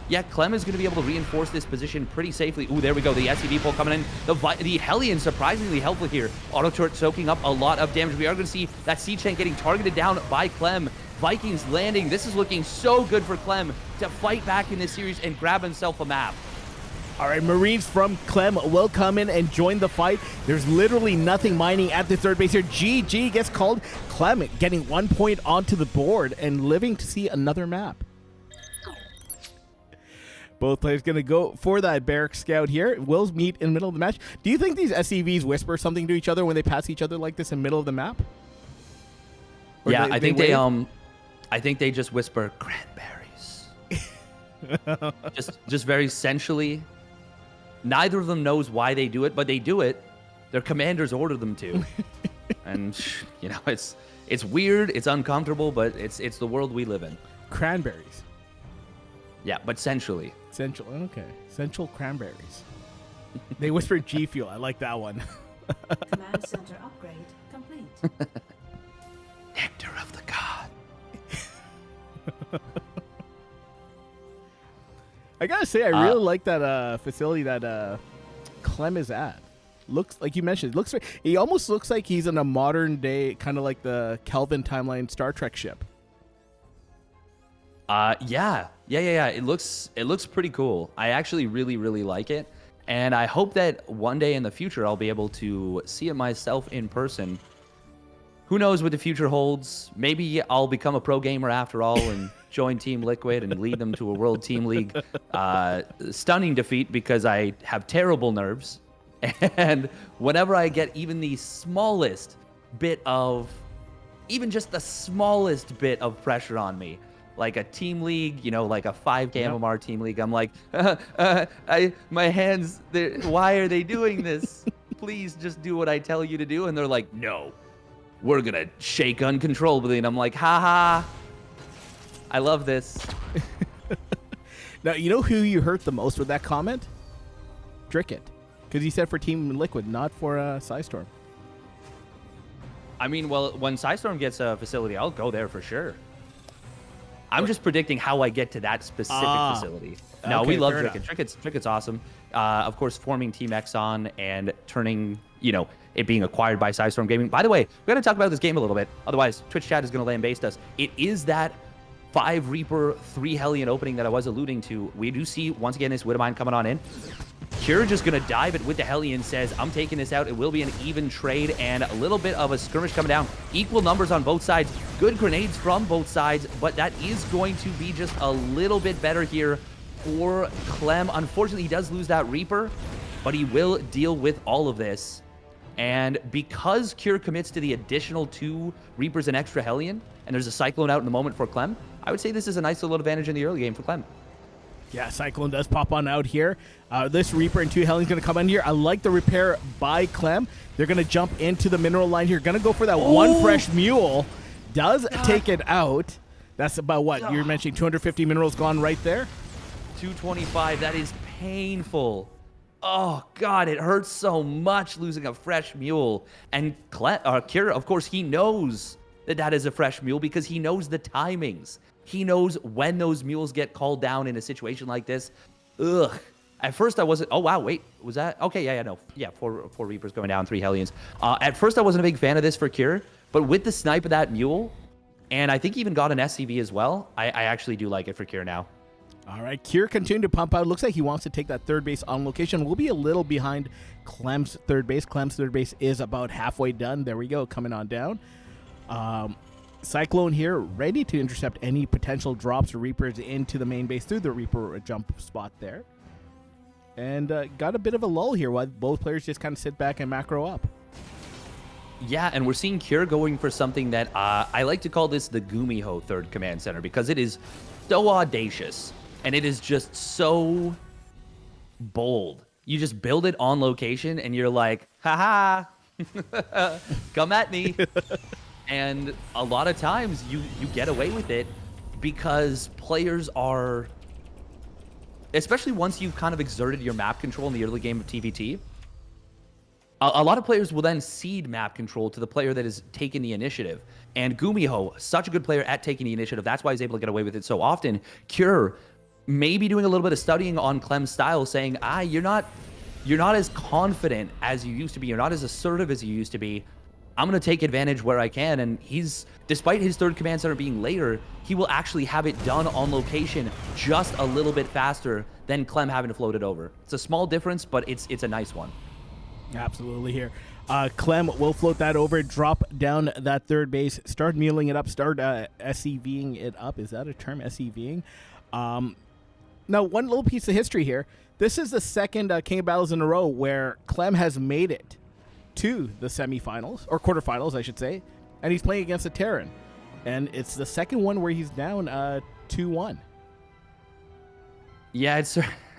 yeah, Clem is going to be able to reinforce this position pretty safely. Ooh, there we go. The SCV pull coming in. The Hellion surprisingly helpful here. Auto turret soaking up a lot of damage. We are going to see that siege tank getting targeted down by Clem. Vikings landing. This is looking so good for Clem to fight back in this series and grab himself a map. All right, Marines from Clem will come in and join the fight. There's literally nothing mining at the 3rd base here. GG gets called. Clem getting 1 point onto the board and living to see another map. Both players going to go for that Barrack Scout here. Will meet in the middle of the match. Do you think these SCVs whisper something to each other when they pass each other like this in the middle of the map? Or yeah, I think they just whisper cranberries. just very sensually. Neither of them knows why they do it, but they do it. Their commanders order them to. And you know, it's weird, it's uncomfortable, but it's the world we live in. Cranberries. Yeah, but centrally. Central. Okay. Central cranberries. They whispered G Fuel. I like that one. Command center upgrade complete. Nectar of the god. I gotta say, I really like that facility that Clem is at. Looks like you mentioned. He almost looks like he's in a modern day, kind of like the Kelvin timeline Star Trek ship. Yeah. It looks pretty cool. I actually really like it, and I hope that one day in the future I'll be able to see it myself in person. Who knows what the future holds? Maybe I'll become a pro gamer after all and join Team Liquid and lead them to a World Team League stunning defeat because I have terrible nerves. And whenever I get even the smallest bit of, even just the smallest bit of pressure on me, like a team league, you know, like a 5K MMR team league, I'm like, my hands, why are they doing this? Please just do what I tell you to do. And they're like, no, we're going to shake uncontrollably. And I'm like, haha, I love this. Now, you know who you hurt the most with that comment? Drickett. Because he said for Team Liquid, not for Psystorm. I mean, well, when Psystorm gets a facility, I'll go there for sure. I'm just predicting how I get to that specific facility. No, okay, we love fair Drickett. Drickett's awesome. Of course, forming Team Exxon and turning, you know, it being acquired by Psystorm Gaming. By the way, we're going to talk about this game a little bit. Otherwise, Twitch chat is going to lay and baste us. It is that 5 Reaper, 3 Hellion opening that I was alluding to. We do see, once again, this Widowmine coming on in. Cure just going to dive it with the Hellion, says, I'm taking this out. It will be an even trade and a little bit of a skirmish coming down. Equal numbers on both sides. Good grenades from both sides, but that is going to be just a little bit better here for Clem. Unfortunately, he does lose that Reaper, but he will deal with all of this. And because Cure commits to the additional 2 Reapers and extra Hellion, and there's a Cyclone out in the moment for Clem, I would say this is a nice little advantage in the early game for Clem. Yeah, Cyclone does pop on out here. This Reaper and 2 Hellion's going to come in here. I like the repair by Clem. They're going to jump into the mineral line here. Going to go for that one fresh mule. Does take it out. That's about what? You're mentioning 250 minerals gone right there? 225. That is painful. Oh, God, it hurts so much losing a fresh mule. And Kira, of course, he knows that that is a fresh mule because he knows the timings. He knows when those mules get called down in a situation like this. Ugh. At first, I wasn't... Oh, wow, wait. Was that... Okay, yeah, no. Yeah, 4 Reapers going down, 3 Hellions. At first, I wasn't a big fan of this for Cure, but with the snipe of that mule, and I think he even got an SCV as well, I actually do like it for Cure now. All right, Cure continuing to pump out. Looks like he wants to take that third base on location. We'll be a little behind Clem's third base. Clem's third base is about halfway done. There we go, coming on down. Cyclone here, ready to intercept any potential drops or Reapers into the main base through the Reaper jump spot there. And got a bit of a lull here while both players just kind of sit back and macro up. Yeah, and we're seeing Cure going for something that I like to call this the Gumiho third command center because it is so audacious and it is just so bold. You just build it on location and you're like, haha, come at me. And a lot of times you get away with it because players are, especially once you've kind of exerted your map control in the early game of TVT, a lot of players will then cede map control to the player that is taking the initiative. And Gumiho, such a good player at taking the initiative, that's why he's able to get away with it so often. Cure, maybe doing a little bit of studying on Clem's style, saying, you're not as confident as you used to be. You're not as assertive as you used to be. I'm going to take advantage where I can. And he's, despite his third command center being later, he will actually have it done on location just a little bit faster than Clem having to float it over. It's a small difference, but it's a nice one. Absolutely here. Clem will float that over, drop down that third base, start mealing it up, start SCVing it up. Is that a term, SCVing? Now, one little piece of history here. This is the second King of Battles in a row where Clem has made it to the semifinals, or quarterfinals, I should say, and he's playing against a Terran. And it's the second one where he's down 2-1. Yeah,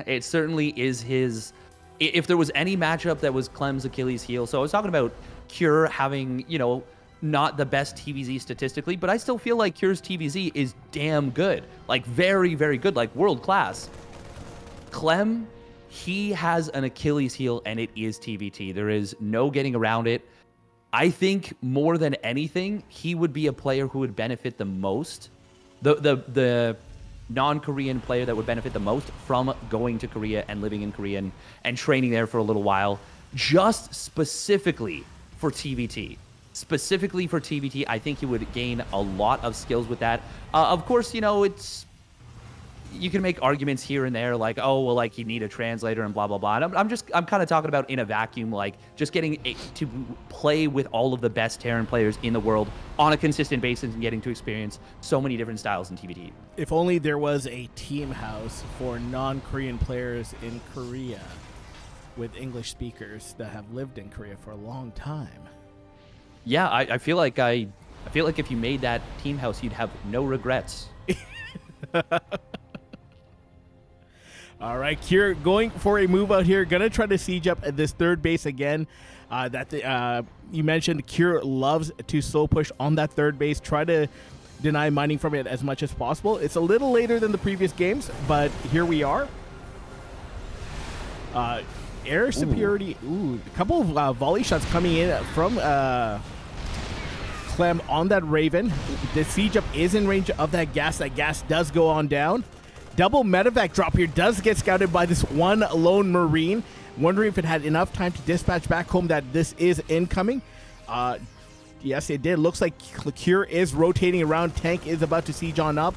it certainly is his if there was any matchup that was Clem's Achilles heel, so I was talking about Cure having, you know, not the best TVZ statistically, but I still feel like Cure's TVZ is damn good. Like very, very good, like world class. Clem, he has an Achilles heel, and it is TVT. There is no getting around it. I think more than anything, he would be a player who would benefit the most. The non-Korean player that would benefit the most from going to Korea and living in Korea and training there for a little while, just specifically for TVT. Specifically for TVT, I think he would gain a lot of skills with that. Of course, you know, you can make arguments here and there, like, oh, well, like, you need a translator and blah, blah, blah. And I'm kind of talking about in a vacuum, like, just getting to play with all of the best Terran players in the world on a consistent basis and getting to experience so many different styles in TVT. If only there was a team house for non-Korean players in Korea with English speakers that have lived in Korea for a long time. Yeah, I feel like if you made that team house, you'd have no regrets. All right, Cure going for a move out here. Going to try to siege up at this third base again. You mentioned Cure loves to slow push on that third base. Try to deny mining from it as much as possible. It's a little later than the previous games, but here we are. Air superiority. Ooh, a couple of volley shots coming in from Clem on that Raven. The siege up is in range of that gas. That gas does go on down. Double medevac drop here does get scouted by this one lone Marine. Wondering if it had enough time to dispatch back home that this is incoming. Yes, it did. Looks like Cure is rotating around. Tank is about to siege on up.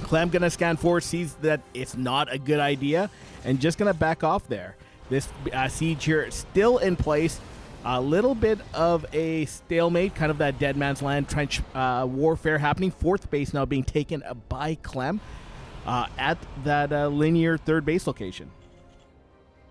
Clem gonna scan forward, sees that it's not a good idea, and just gonna back off there. This siege here still in place. A little bit of a stalemate, kind of that dead man's land trench warfare happening. Fourth base now being taken by Clem at that linear third base location.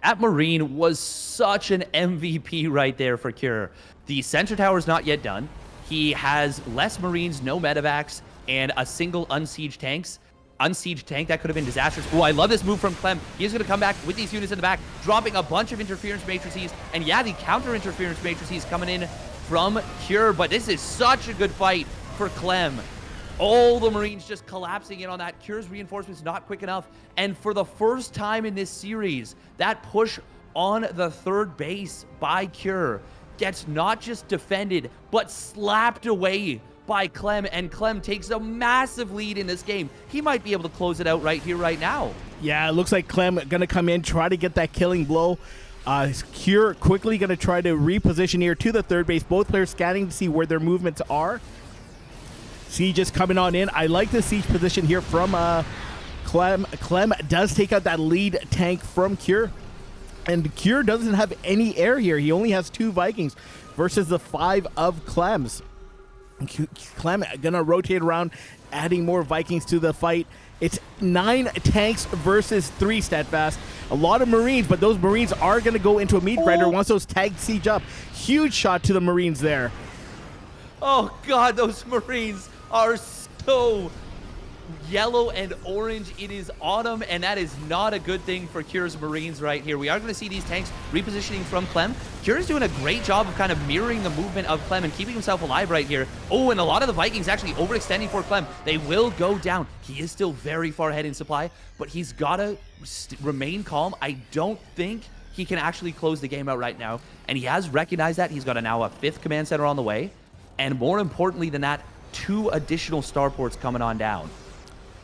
At Marine was such an MVP right there for Cure. The center tower is not yet done. He has less Marines, no medevacs, and a single unsieged tank that could have been disastrous. Oh, I love this move from Clem. He's going to come back with these units in the back, dropping a bunch of interference matrices. And yeah, the counter interference matrices coming in from Cure, but this is such a good fight for Clem. All the Marines just collapsing in on that. Cure's reinforcements not quick enough. And for the first time in this series, that push on the third base by Cure gets not just defended, but slapped away by Clem, and Clem takes a massive lead in this game. He might be able to close it out right here, right now. Yeah, it looks like Clem going to come in, try to get that killing blow. Cure quickly going to try to reposition here to the third base. Both players scanning to see where their movements are. Siege is coming on in. I like the siege position here from Clem. Clem does take out that lead tank from Cure. And Cure doesn't have any air here. He only has 2 Vikings versus the 5 of Clem's. Clem gonna rotate around, adding more Vikings to the fight. It's 9 tanks versus 3 Steadfast. A lot of Marines, but those Marines are gonna go into a meat grinder once those tags siege up. Huge shot to the Marines there. Oh God, those Marines are so yellow and orange. It is autumn, and that is not a good thing for Cure's Marines right here. We are going to see these tanks repositioning from Clem. Cure is doing a great job of kind of mirroring the movement of Clem and keeping himself alive right here. Oh, and a lot of the Vikings actually overextending for Clem. They will go down. He is still very far ahead in supply, but he's got to remain calm. I don't think he can actually close the game out right now, and he has recognized that. He's got now a 5th command center on the way, and more importantly than that, 2 additional starports coming on down.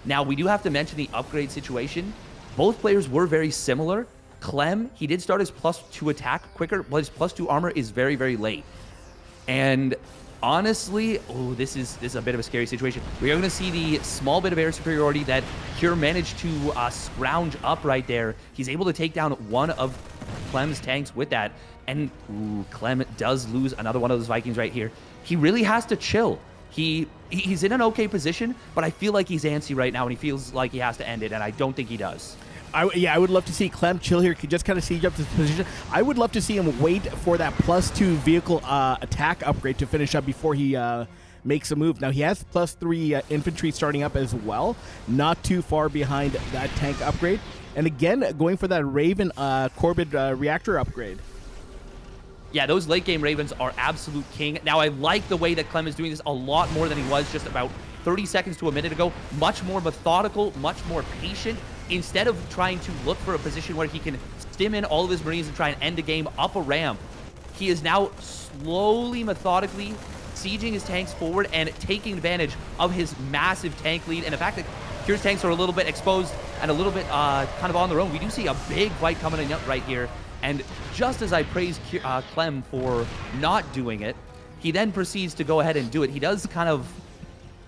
Now, we do have to mention the upgrade situation. Both players were very similar. Clem, he did start his +2 attack quicker, but his +2 armor is very, very late. And honestly, this is a bit of a scary situation. We are going to see the small bit of air superiority that Cure managed to scrounge up right there. He's able to take down one of Clem's tanks with that. And Clem does lose another one of those Vikings right here. He really has to chill. He's in an okay position, but I feel like he's antsy right now, and he feels like he has to end it, and I don't think he does. I would love to see Clem chill here. Could just kind of siege up this position. I would love to see him wait for that +2 vehicle attack upgrade to finish up before he makes a move. Now, he has +3 infantry starting up as well, not too far behind that tank upgrade. And again, going for that Raven Corbett reactor upgrade. Yeah, those late game Ravens are absolute king. Now, I like the way that Clem is doing this a lot more than he was just about 30 seconds to a minute ago. Much more methodical, much more patient. Instead of trying to look for a position where he can stim in all of his Marines and try and end the game up a ramp, he is now slowly, methodically sieging his tanks forward and taking advantage of his massive tank lead and the fact that Cure's tanks are a little bit exposed and a little bit kind of on their own. We do see a big fight coming in right here. And just as I praised Clem for not doing it, he then proceeds to go ahead and do it. He does kind of...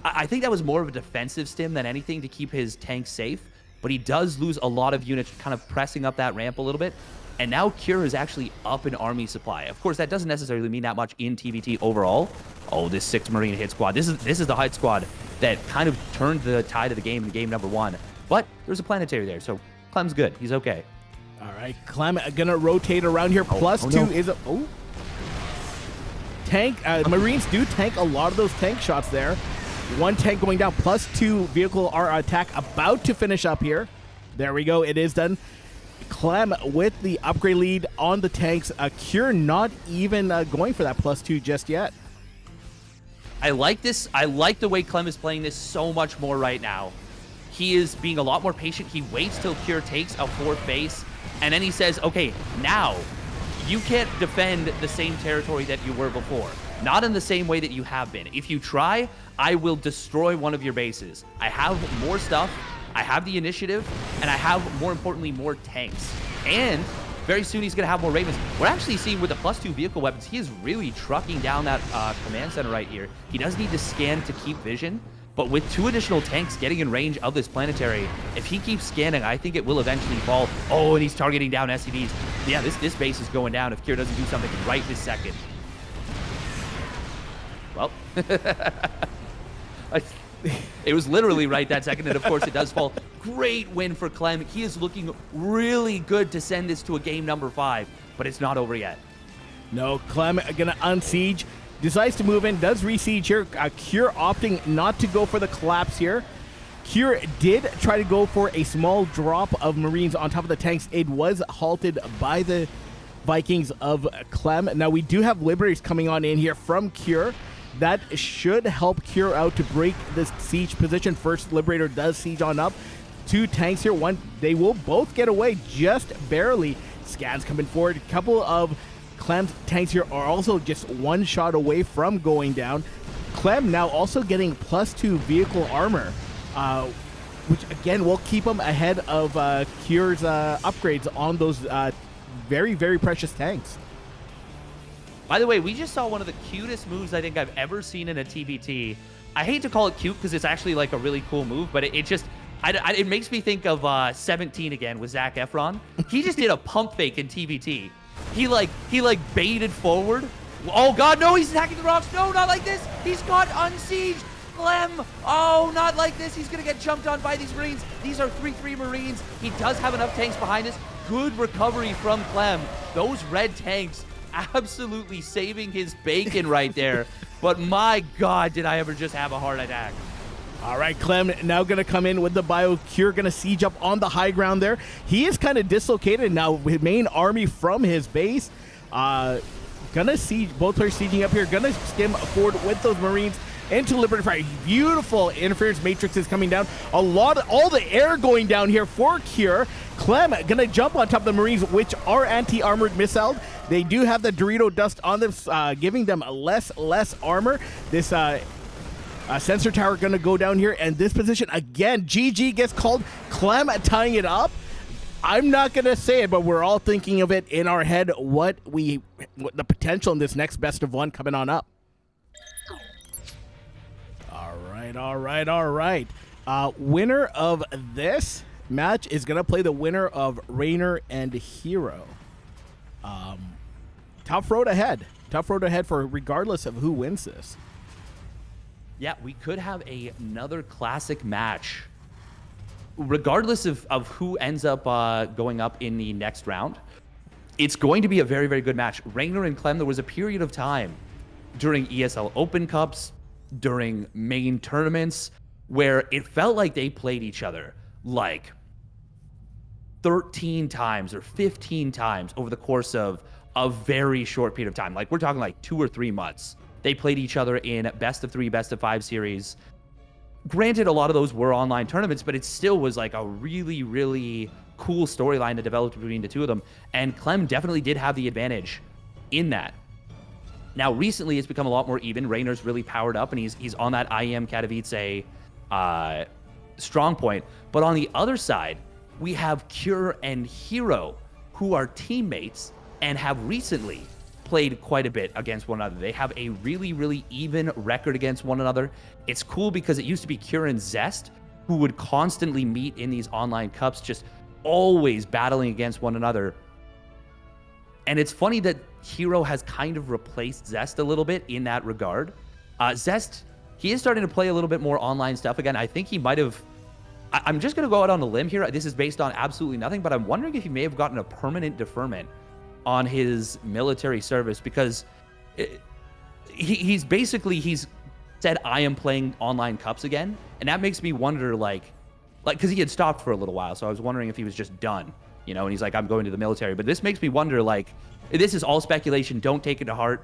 I think that was more of a defensive stim than anything to keep his tanks safe, but he does lose a lot of units kind of pressing up that ramp a little bit. And now Cure is actually up in army supply. Of course, that doesn't necessarily mean that much in TVT overall. Oh, this 6 Marine hit squad. This is the hit squad that kind of turned the tide of the game in game number 1. But there's a planetary there, so Clem's good. He's okay. All right, Clem gonna rotate around here. +2 is a tank. Marines do tank a lot of those tank shots there. 1 tank going down. +2 vehicle attack about to finish up here. There we go. It is done. Clem with the upgrade lead on the tanks. Cure not even going for that +2 just yet. I like this. I like the way Clem is playing this so much more right now. He is being a lot more patient. He waits till Cure takes a 4th base, and then he says, okay, now you can't defend the same territory that you were before. Not in the same way that you have been. If you try, I will destroy one of your bases. I have more stuff. I have the initiative, and I have, more importantly, more tanks. And very soon he's going to have more Ravens. We're actually seeing with the +2 vehicle weapons, he is really trucking down that command center right here. He does need to scan to keep vision, but with 2 additional tanks getting in range of this planetary, if he keeps scanning, I think it will eventually fall. Oh, and he's targeting down SCVs. Yeah, this base is going down if Cure doesn't do something right this second. Well, it was literally right that second, and of course it does fall. Great win for Clem. He is looking really good to send this to a game number 5, but it's not over yet. No, Clem gonna unsiege. Decides to move in, does re-siege here. Cure opting not to go for the collapse here. Cure did try to go for a small drop of Marines on top of the tanks. It was halted by the Vikings of Clem. Now we do have Liberators coming on in here from Cure. That should help Cure out to break this siege position. First Liberator does siege on up. 2 tanks here. They will both get away just barely. Scans coming forward. A couple of Clem's tanks here are also just 1 shot away from going down. Clem now also getting +2 vehicle armor, which again will keep him ahead of Cure's upgrades on those very, very precious tanks. By the way, we just saw one of the cutest moves I think I've ever seen in a TVT. I hate to call it cute because it's actually like a really cool move, but it makes me think of 17 again with Zac Efron. He just did a pump fake in TVT. He baited forward. Oh God, no, he's attacking the rocks. No, not like this. He's got unsieged. Clem. Oh, not like this. He's gonna get jumped on by these Marines. These are 3-3 Marines. He does have enough tanks behind us. Good recovery from Clem. Those red tanks absolutely saving his bacon right there. But my God, did I ever just have a heart attack. All right, Clem now going to come in with the bio. Cure going to siege up on the high ground there. He is kind of dislocated now with main army from his base. Gonna siege, both players sieging up here. Gonna skim forward with those Marines into Liberty Fire. Beautiful interference matrixes coming down. All the air going down here for Cure. Clem gonna jump on top of the Marines, which are anti-armored missiled. They do have the Dorito dust on them, giving them less armor. This sensor tower gonna go down here, and this position again. GG gets called. Clem tying it up. I'm not gonna say it, but we're all thinking of it in our head. What the potential in this next best of 1 coming on up. All right. Winner of this match is gonna play the winner of Rainer and Hero. Tough road ahead for regardless of who wins this. Yeah, we could have another classic match. Regardless of who ends up going up in the next round, it's going to be a very, very good match. Rainer and Clem, there was a period of time during ESL Open Cups, during main tournaments, where it felt like they played each other like 13 times or 15 times over the course of a very short period of time. Like, we're talking like 2 or 3 months. They played each other in best of 3, best of 5 series. Granted, a lot of those were online tournaments, but it still was like a really, really cool storyline that developed between the two of them. And Clem definitely did have the advantage in that. Now, recently, it's become a lot more even. Raynor's really powered up, and he's on that IEM Katowice strong point. But on the other side, we have Cure and Hero, who are teammates and have recently played quite a bit against one another. They have a really, really even record against one another. It's cool because it used to be Cure and Zest who would constantly meet in these online cups, just always battling against one another. And it's funny that Hero has kind of replaced Zest a little bit in that regard. Zest, he is starting to play a little bit more online stuff again. I think he might have... I'm just going to go out on a limb here. This is based on absolutely nothing, but I'm wondering if he may have gotten a permanent deferment on his military service, because he's said, I am playing online cups again. And that makes me wonder, like, because he had stopped for a little while. So I was wondering if he was just done, you know, and he's like, I'm going to the military. But this makes me wonder, like, this is all speculation. Don't take it to heart.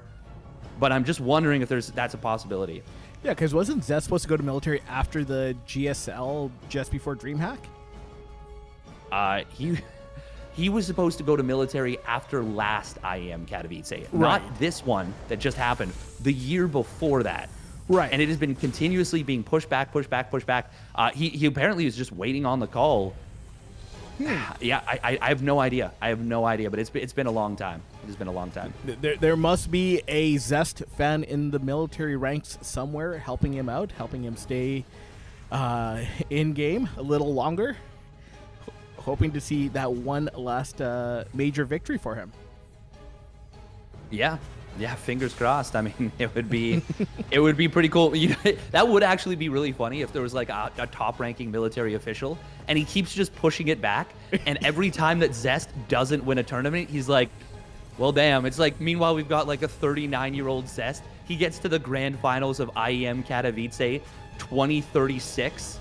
But I'm just wondering if that's a possibility. Yeah, because wasn't Zest supposed to go to military after the GSL just before DreamHack? He was supposed to go to military after last IEM Katowice. Right. Not this one that just happened. The year before that. Right. And it has been continuously being pushed back. He apparently is just waiting on the call. Yeah, I have no idea. But it's been a long time. It has been a long time. There must be a Zest fan in the military ranks somewhere helping him out, helping him stay in game a little longer, hoping to see that one last major victory for him. Yeah, fingers crossed. I mean, it would be pretty cool. You know, that would actually be really funny if there was like a top-ranking military official and he keeps just pushing it back. And every time that Zest doesn't win a tournament, he's like, well, damn. It's like, meanwhile, we've got like a 39-year-old Zest. He gets to the grand finals of IEM Katowice 2036.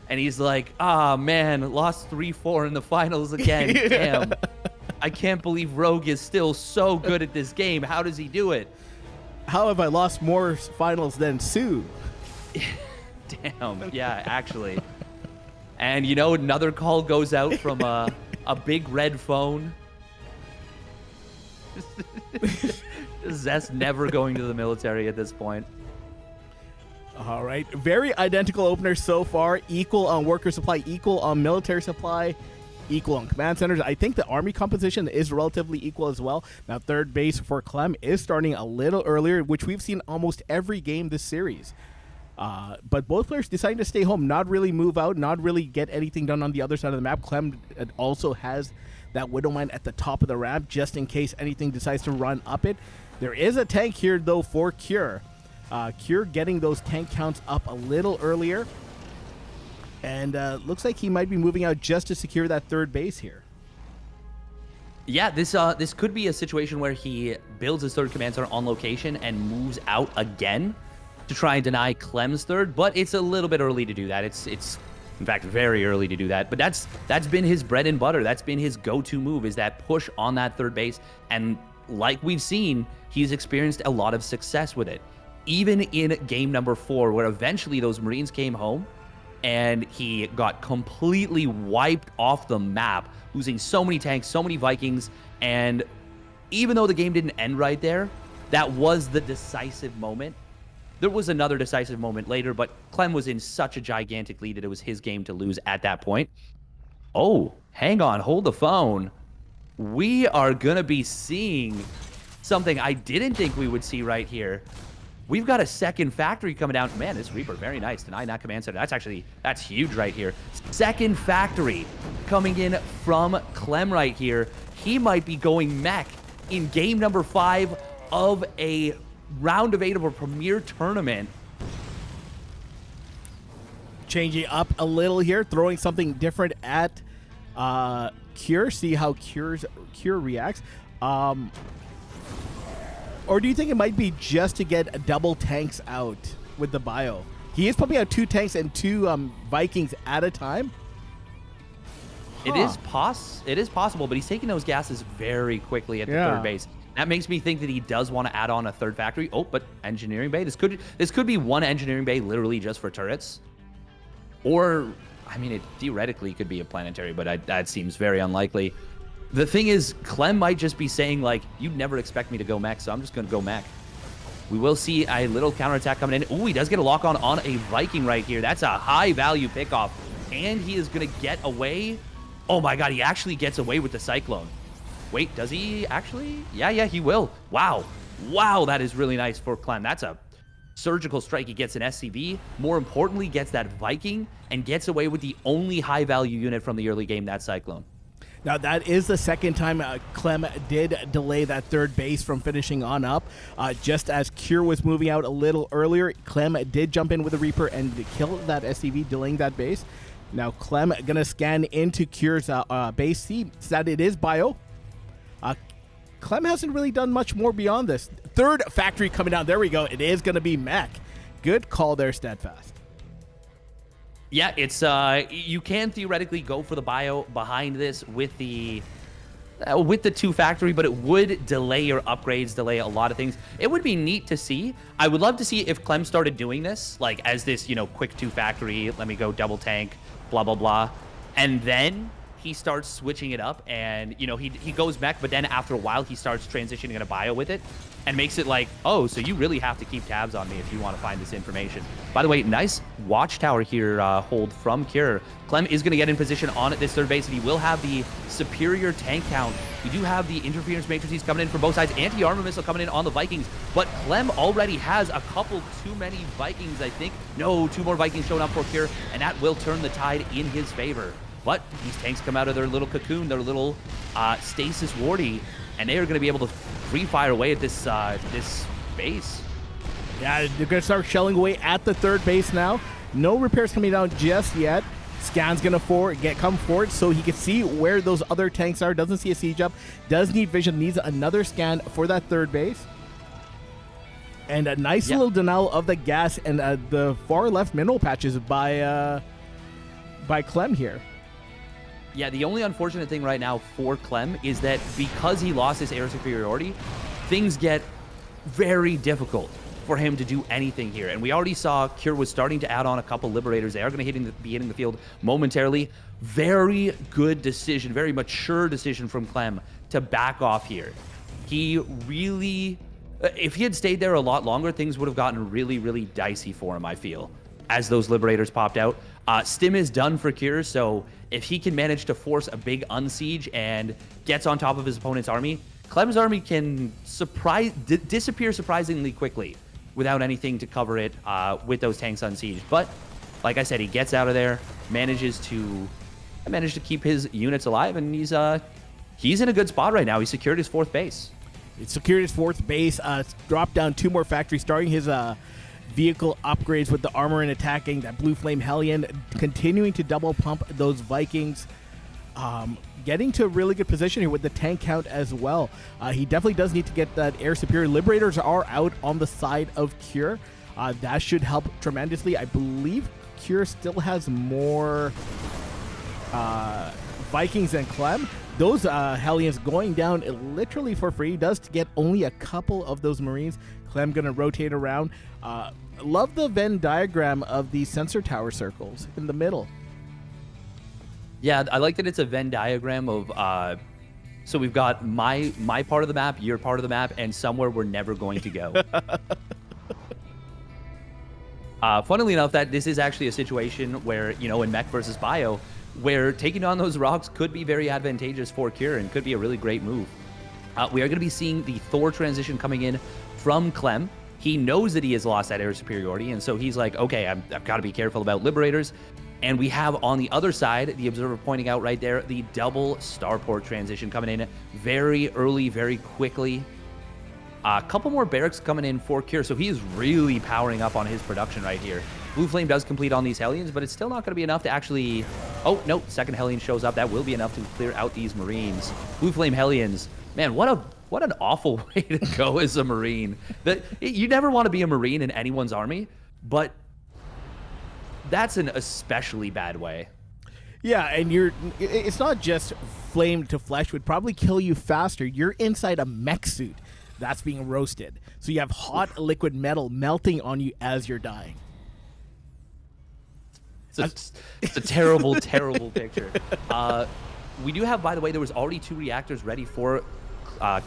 And he's like, man, lost 3-4 in the finals again. Damn. I can't believe Rogue is still so good at this game. How does he do it? How have I lost more finals than Sue? Damn. Yeah, actually. And, you know, another call goes out from a big red phone. Zest never going to the military at this point. All right. Very identical opener so far. Equal on worker supply, equal on military supply, equal on command centers. I think the army composition is relatively equal as well. Now, third base for Clem is starting a little earlier, which we've seen almost every game this series. But both players deciding to stay home, not really move out, not really get anything done on the other side of the map. Clem also has that Widowmine at the top of the ramp just in case anything decides to run up it. There is a tank here, though, for Cure. Cure getting those tank counts up a little earlier. And looks like he might be moving out just to secure that third base here. Yeah, this could be a situation where he builds his third command center on location and moves out again to try and deny Clem's third, but it's a little bit early to do that. It's in fact very early to do that. But that's been his bread and butter. That's been his go-to move, is that push on that third base. And like we've seen, he's experienced a lot of success with it. Even in game number 4, where eventually those Marines came home and he got completely wiped off the map, losing so many tanks, so many Vikings. And even though the game didn't end right there, that was the decisive moment. There was another decisive moment later, but Clem was in such a gigantic lead that it was his game to lose at that point. Oh, hang on, hold the phone. We are going to be seeing something I didn't think we would see right here. We've got a second factory coming down. Man, this Reaper, very nice. Denying that command center. That's huge right here. Second factory coming in from Clem right here. He might be going mech in game number 5 of a round of 8 of a premier tournament. Changing up a little here, throwing something different at Cure. See how Cure reacts. Or do you think it might be just to get double tanks out with the bio? He is pumping out 2 tanks and 2 Vikings at a time. It is possible, but he's taking those gases very quickly at the third base. That makes me think that he does want to add on a third factory. Oh, but engineering bay. This could be one engineering bay literally just for turrets. Or, I mean, it theoretically could be a planetary, but that seems very unlikely. The thing is, Clem might just be saying, like, you'd never expect me to go mech, so I'm just going to go mech. We will see a little counterattack coming in. Ooh, he does get a lock on a Viking right here. That's a high-value pickoff. And he is going to get away. Oh, my God, he actually gets away with the Cyclone. Wait, does he actually? Yeah, he will. Wow, that is really nice for Clem. That's a surgical strike. He gets an SCV. More importantly, gets that Viking and gets away with the only high-value unit from the early game, that Cyclone. Now, that is the second time Clem did delay that third base from finishing on up. Just as Cure was moving out a little earlier, Clem did jump in with a Reaper and kill that SCV, delaying that base. Now, Clem going to scan into Cure's base, see that it is bio. Clem hasn't really done much more beyond this. Third factory coming down. There we go. It is going to be mech. Good call there, Steadfast. Yeah, it's you can theoretically go for the bio behind this with the 2 factory, but it would delay your upgrades, delay a lot of things. It would be neat to see. I would love to see if Clem started doing this, like as this, quick 2 factory, let me go double tank, blah, blah, blah. And then he starts switching it up and, he goes mech, but then after a while he starts transitioning in a bio with it and makes it like, oh, so you really have to keep tabs on me if you want to find this information. By the way, nice watchtower here hold from Cure. Clem is going to get in position on this third base and he will have the superior tank count. We do have the interference matrices coming in for both sides. Anti-armor missile coming in on the Vikings, but Clem already has a couple too many Vikings, I think. No, 2 more Vikings showing up for Cure, and that will turn the tide in his favor. But these tanks come out of their little cocoon, their little stasis wardy, and they are going to be able to free fire away at this this base. Yeah, they're going to start shelling away at the third base now. No repairs coming down just yet. Scan's going to come forward so he can see where those other tanks are. Doesn't see a siege up. Does need vision. Needs another scan for that third base. And a nice little denial of the gas and the far left mineral patches by Clem here. Yeah, the only unfortunate thing right now for Clem is that because he lost his air superiority, things get very difficult for him to do anything here. And we already saw Cure was starting to add on a couple Liberators. They are going to be hitting the field momentarily. Very good decision, very mature decision from Clem to back off here. He really, if he had stayed there a lot longer, things would have gotten really, really dicey for him, I feel, as those Liberators popped out. Stim is done for Cure, so if he can manage to force a big unsiege and gets on top of his opponent's army, Clem's army can disappear surprisingly quickly without anything to cover it with those tanks unsieged. But like I said, he gets out of there, manages to keep his units alive, and he's in a good spot right now. He secured his 4th base. He secured his 4th base, dropped down 2 more factories, starting his vehicle upgrades with the armor and attacking that Blue Flame Hellion, continuing to double pump those Vikings, getting to a really good position here with the tank count as well. He definitely does need to get that air superior. Liberators are out on the side of Cure. That should help tremendously. I believe Cure still has more Vikings than Clem. Those Hellions going down literally for free. Does get only a couple of those Marines. Clem going to rotate around. Love the Venn diagram of the sensor tower circles in the middle. Yeah, I like that it's a Venn diagram of, so we've got my part of the map, your part of the map, and somewhere we're never going to go. Funnily enough, that this is actually a situation where, in mech versus bio, where taking on those rocks could be very advantageous for Cure and could be a really great move. We are going to be seeing the Thor transition coming in from Clem. He knows that he has lost that air superiority, and so he's like, okay, I've got to be careful about Liberators. And we have on the other side, the observer pointing out right there, the double starport transition coming in very early, very quickly. A couple more barracks coming in for Cure, so he is really powering up on his production right here. Blue Flame does complete on these Hellions, but it's still not going to be enough to actually... Oh, no, second Hellion shows up. That will be enough to clear out these Marines. Blue Flame Hellions, man, what an awful way to go as a Marine. You never want to be a Marine in anyone's army, but that's an especially bad way. Yeah, and it's not just flame to flesh, would probably kill you faster. You're inside a mech suit that's being roasted. So you have hot liquid metal melting on you as you're dying. It's a terrible, terrible picture. We do have, by the way, there was already 2 reactors ready for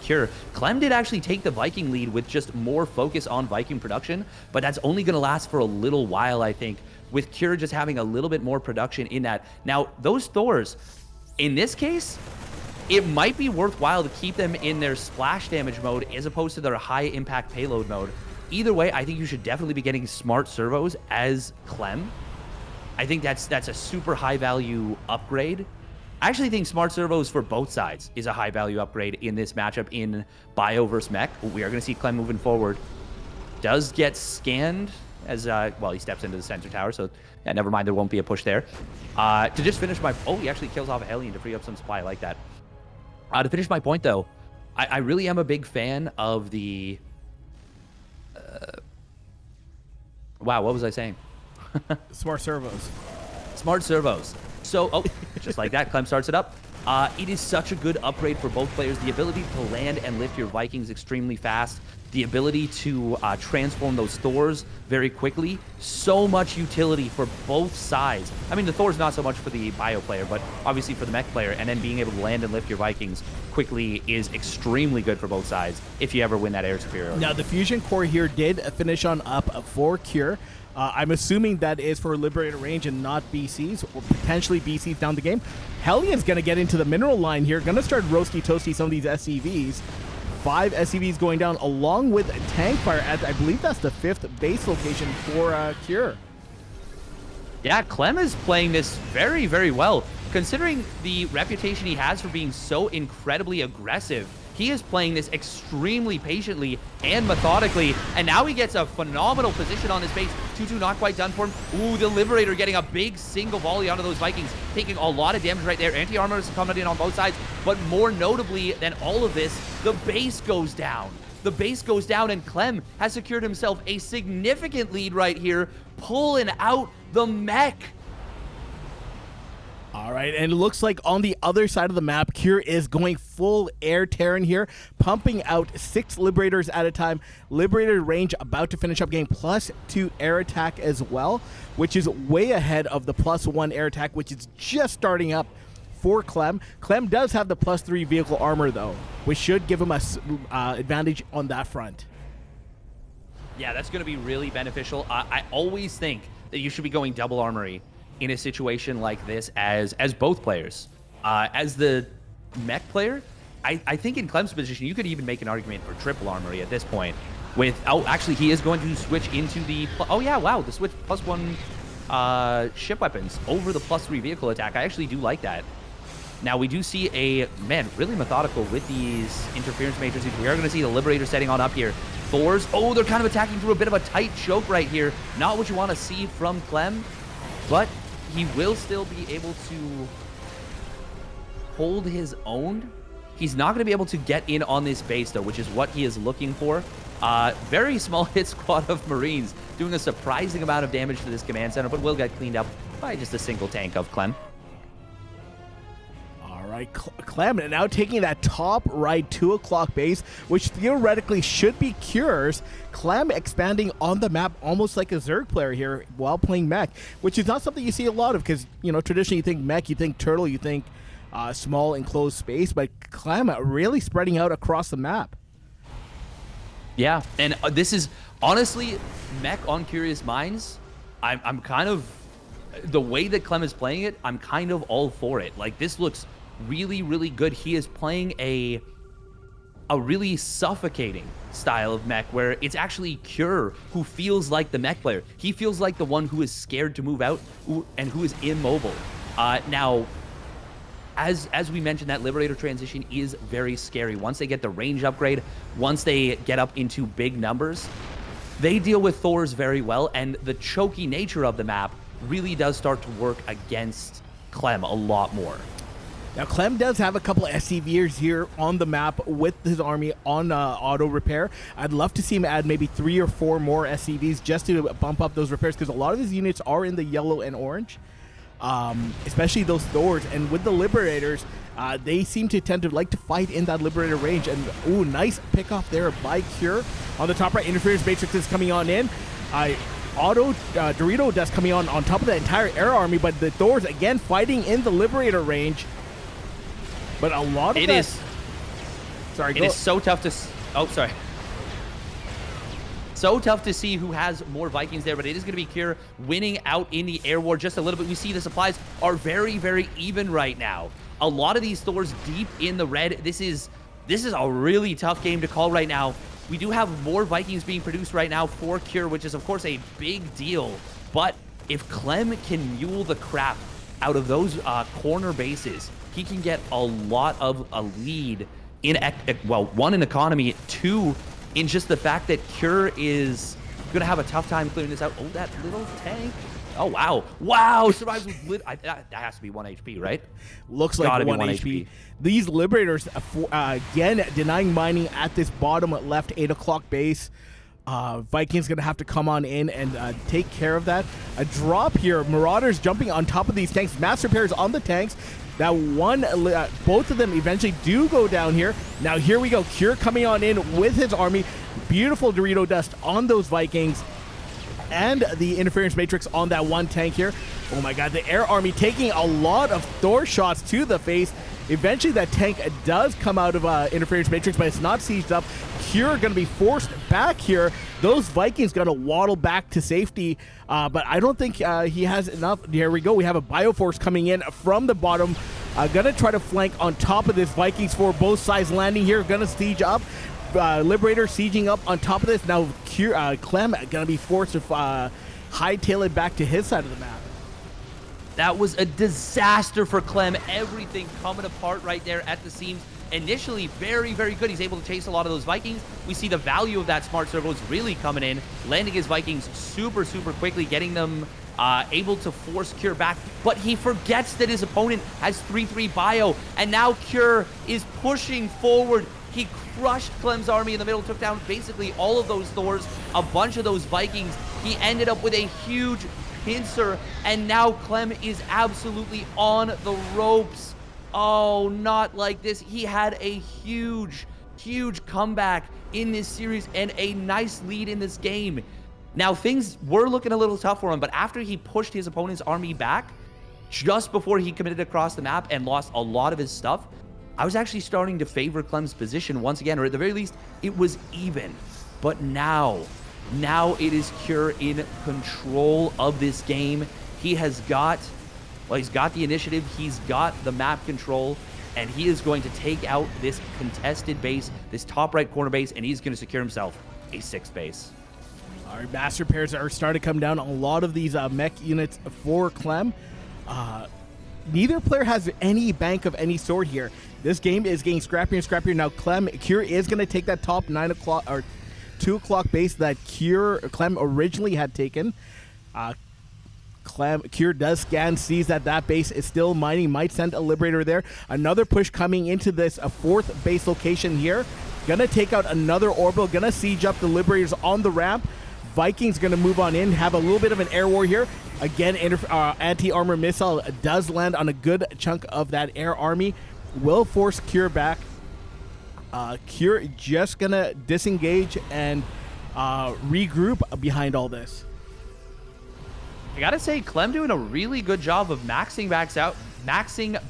Cure. Clem did actually take the Viking lead with just more focus on Viking production, but that's only going to last for a little while, I think, with Cure just having a little bit more production in that. Now, those Thors, in this case, it might be worthwhile to keep them in their splash damage mode as opposed to their high impact payload mode. Either way, I think you should definitely be getting smart servos as Clem. I think that's a super high value upgrade. I actually think smart servos for both sides is a high value upgrade in this matchup in Bio versus Mech. We are going to see Clem moving forward. Does get scanned as, well, he steps into the center tower, so yeah, never mind, there won't be a push there. To just finish my, oh, he actually kills off a Hellion to free up some supply. I like that. To finish my point, though, I really am a big fan of the, wow, what was I saying? Smart servos. Smart servos. So, oh, just like that, Clem starts it up. It is such a good upgrade for both players. The ability to land and lift your Vikings extremely fast. The ability to transform those Thors very quickly. So much utility for both sides. I mean, the Thor's not so much for the Bio player, but obviously for the Mech player. And then being able to land and lift your Vikings quickly is extremely good for both sides if you ever win that air superiority. Now, the Fusion Core here did finish on up for Cure. I'm assuming that is for Liberator range and not BCs, or potentially BCs down the game. Hellion's going to get into the mineral line here, going to start roasty-toasty some of these SCVs. 5 SCVs going down along with tank fire at, I believe that's the 5th base location for Cure. Yeah, Clem is playing this very, very well. Considering the reputation he has for being so incredibly aggressive, he is playing this extremely patiently and methodically, and now he gets a phenomenal position on his base. 2-2 not quite done for him. Ooh, the Liberator getting a big single volley onto those Vikings, taking a lot of damage right there. Anti-armor is coming in on both sides, but more notably than all of this, the base goes down. The base goes down, and Clem has secured himself a significant lead right here, pulling out the mech. All right, and it looks like on the other side of the map, Cure is going full air Terran here, pumping out 6 Liberators at a time. Liberator range about to finish up game +2 air attack as well, which is way ahead of the +1 air attack, which is just starting up for Clem. Clem does have the +3 vehicle armor, though, which should give him a advantage on that front. Yeah, that's going to be really beneficial. I always think that you should be going double armory in a situation like this as both players. As the mech player, I think in Clem's position, you could even make an argument for triple armory at this point. With, oh, actually, he is going to switch into the, oh yeah, wow, the switch +1 ship weapons over the +3 vehicle attack. I actually do like that. Now, we do see a, man, really methodical with these interference matrices. We are going to see the Liberator setting on up here. Thors, oh, they're kind of attacking through a bit of a tight choke right here. Not what you want to see from Clem, but he will still be able to hold his own. He's not going to be able to get in on this base, though, which is what he is looking for. Very small hit squad of Marines doing a surprising amount of damage to this command center, but will get cleaned up by just a single tank of Clem. All right, Clem now taking that top right 2 o'clock base, which theoretically should be Cure's. Clem expanding on the map almost like a Zerg player here while playing mech, which is not something you see a lot of because, you know, traditionally you think mech, you think turtle, you think small enclosed space, but Clem really spreading out across the map. Yeah, and this is honestly mech on Curious Minds. I'm kind of, the way that Clem is playing it, I'm kind of all for it. Like, this looks really, really good. He is playing a really suffocating style of mech where it's actually Cure who feels like the mech player. He feels like the one who is scared to move out and who is immobile. Now, as we mentioned, that Liberator transition is very scary. Once they get the range upgrade, once they get up into big numbers, they deal with Thors very well, and the choky nature of the map really does start to work against Clem a lot more. Now, Clem does have a couple of SCVers here on the map with his army on auto repair. I'd love to see him add maybe 3 or 4 more SCVs just to bump up those repairs because a lot of his units are in the yellow and orange. especially those Thors. And with the Liberators, they seem to tend to like to fight in that Liberator range. And, ooh, nice pick off there by Cure. On the top right, Interference Matrix is coming on in. Dorito Dust coming on top of the entire air army, but the Thors, again, fighting in the Liberator range. But a lot of it is so tough to... Oh, sorry. So tough to see who has more Vikings there, but it is going to be Cure winning out in the air war just a little bit. We see the supplies are very, very even right now. A lot of these Thors deep in the red. This is a really tough game to call right now. We do have more Vikings being produced right now for Cure, which is, of course, a big deal. But if Clem can mule the crap out of those corner bases, he can get a lot of a lead in, well, one, in economy, two, in just the fact that Cure is going to have a tough time clearing this out. Oh, that little tank. Oh, wow. Wow. Survives with that has to be 1 HP, right? Looks like 1 HP. These Liberators, again, denying mining at this bottom left 8 o'clock base. Vikings going to have to come on in and take care of that. A drop here. Marauders jumping on top of these tanks. Mass repairs on the tanks. That one, both of them eventually do go down here. Now here we go. Cure coming on in with his army. Beautiful Dorito Dust on those Vikings. And the Interference Matrix on that one tank here. Oh my god, the air army taking a lot of Thor shots to the face. Eventually that tank does come out of Interference Matrix, but it's not sieged up. Cure going to be forced back here. Those Vikings going to waddle back to safety, but I don't think he has enough. Here we go. We have a Bioforce coming in from the bottom. Going to try to flank on top of this Vikings for both sides landing here. Going to siege up. Liberator sieging up on top of this. Now Clem going to be forced to hightail it back to his side of the map. That was a disaster for Clem. Everything coming apart right there at the seams. Initially, very, very good. He's able to chase a lot of those Vikings. We see the value of that smart servos really coming in, landing his Vikings super, super quickly, getting them able to force Cure back. But he forgets that his opponent has 3-3 bio, and now Cure is pushing forward. He crushed Clem's army in the middle, took down basically all of those Thors, a bunch of those Vikings. He ended up with a huge pincer, and now Clem is absolutely on the ropes. Oh, not like this. He had a huge, huge comeback in this series and a nice lead in this game. Now, things were looking a little tough for him, but after he pushed his opponent's army back, just before he committed across the map and lost a lot of his stuff, I was actually starting to favor Clem's position once again, or at the very least, it was even. But now it is Cure in control of this game. He has got, well, he's got the initiative, he's got the map control, and he is going to take out this contested base, this top right corner base, and he's going to secure himself a 6th base. All right, mass repairs are starting to come down on a lot of these mech units for Clem. Neither player has any bank of any sort here. This game is getting scrappier and scrappier. Now Cure is going to take that top 9 o'clock or 2 o'clock base that Clem originally had taken. Cure does scan, sees that base is still mining, might send a Liberator there. Another push coming into this 4th base location here. Gonna take out another orbital, gonna siege up the Liberators on the ramp. Vikings gonna move on in, have a little bit of an air war here. Again, anti-armor missile does land on a good chunk of that air army. Will force Cure back. Cure just gonna disengage and regroup behind all this. I gotta say, Clem doing a really good job of maxing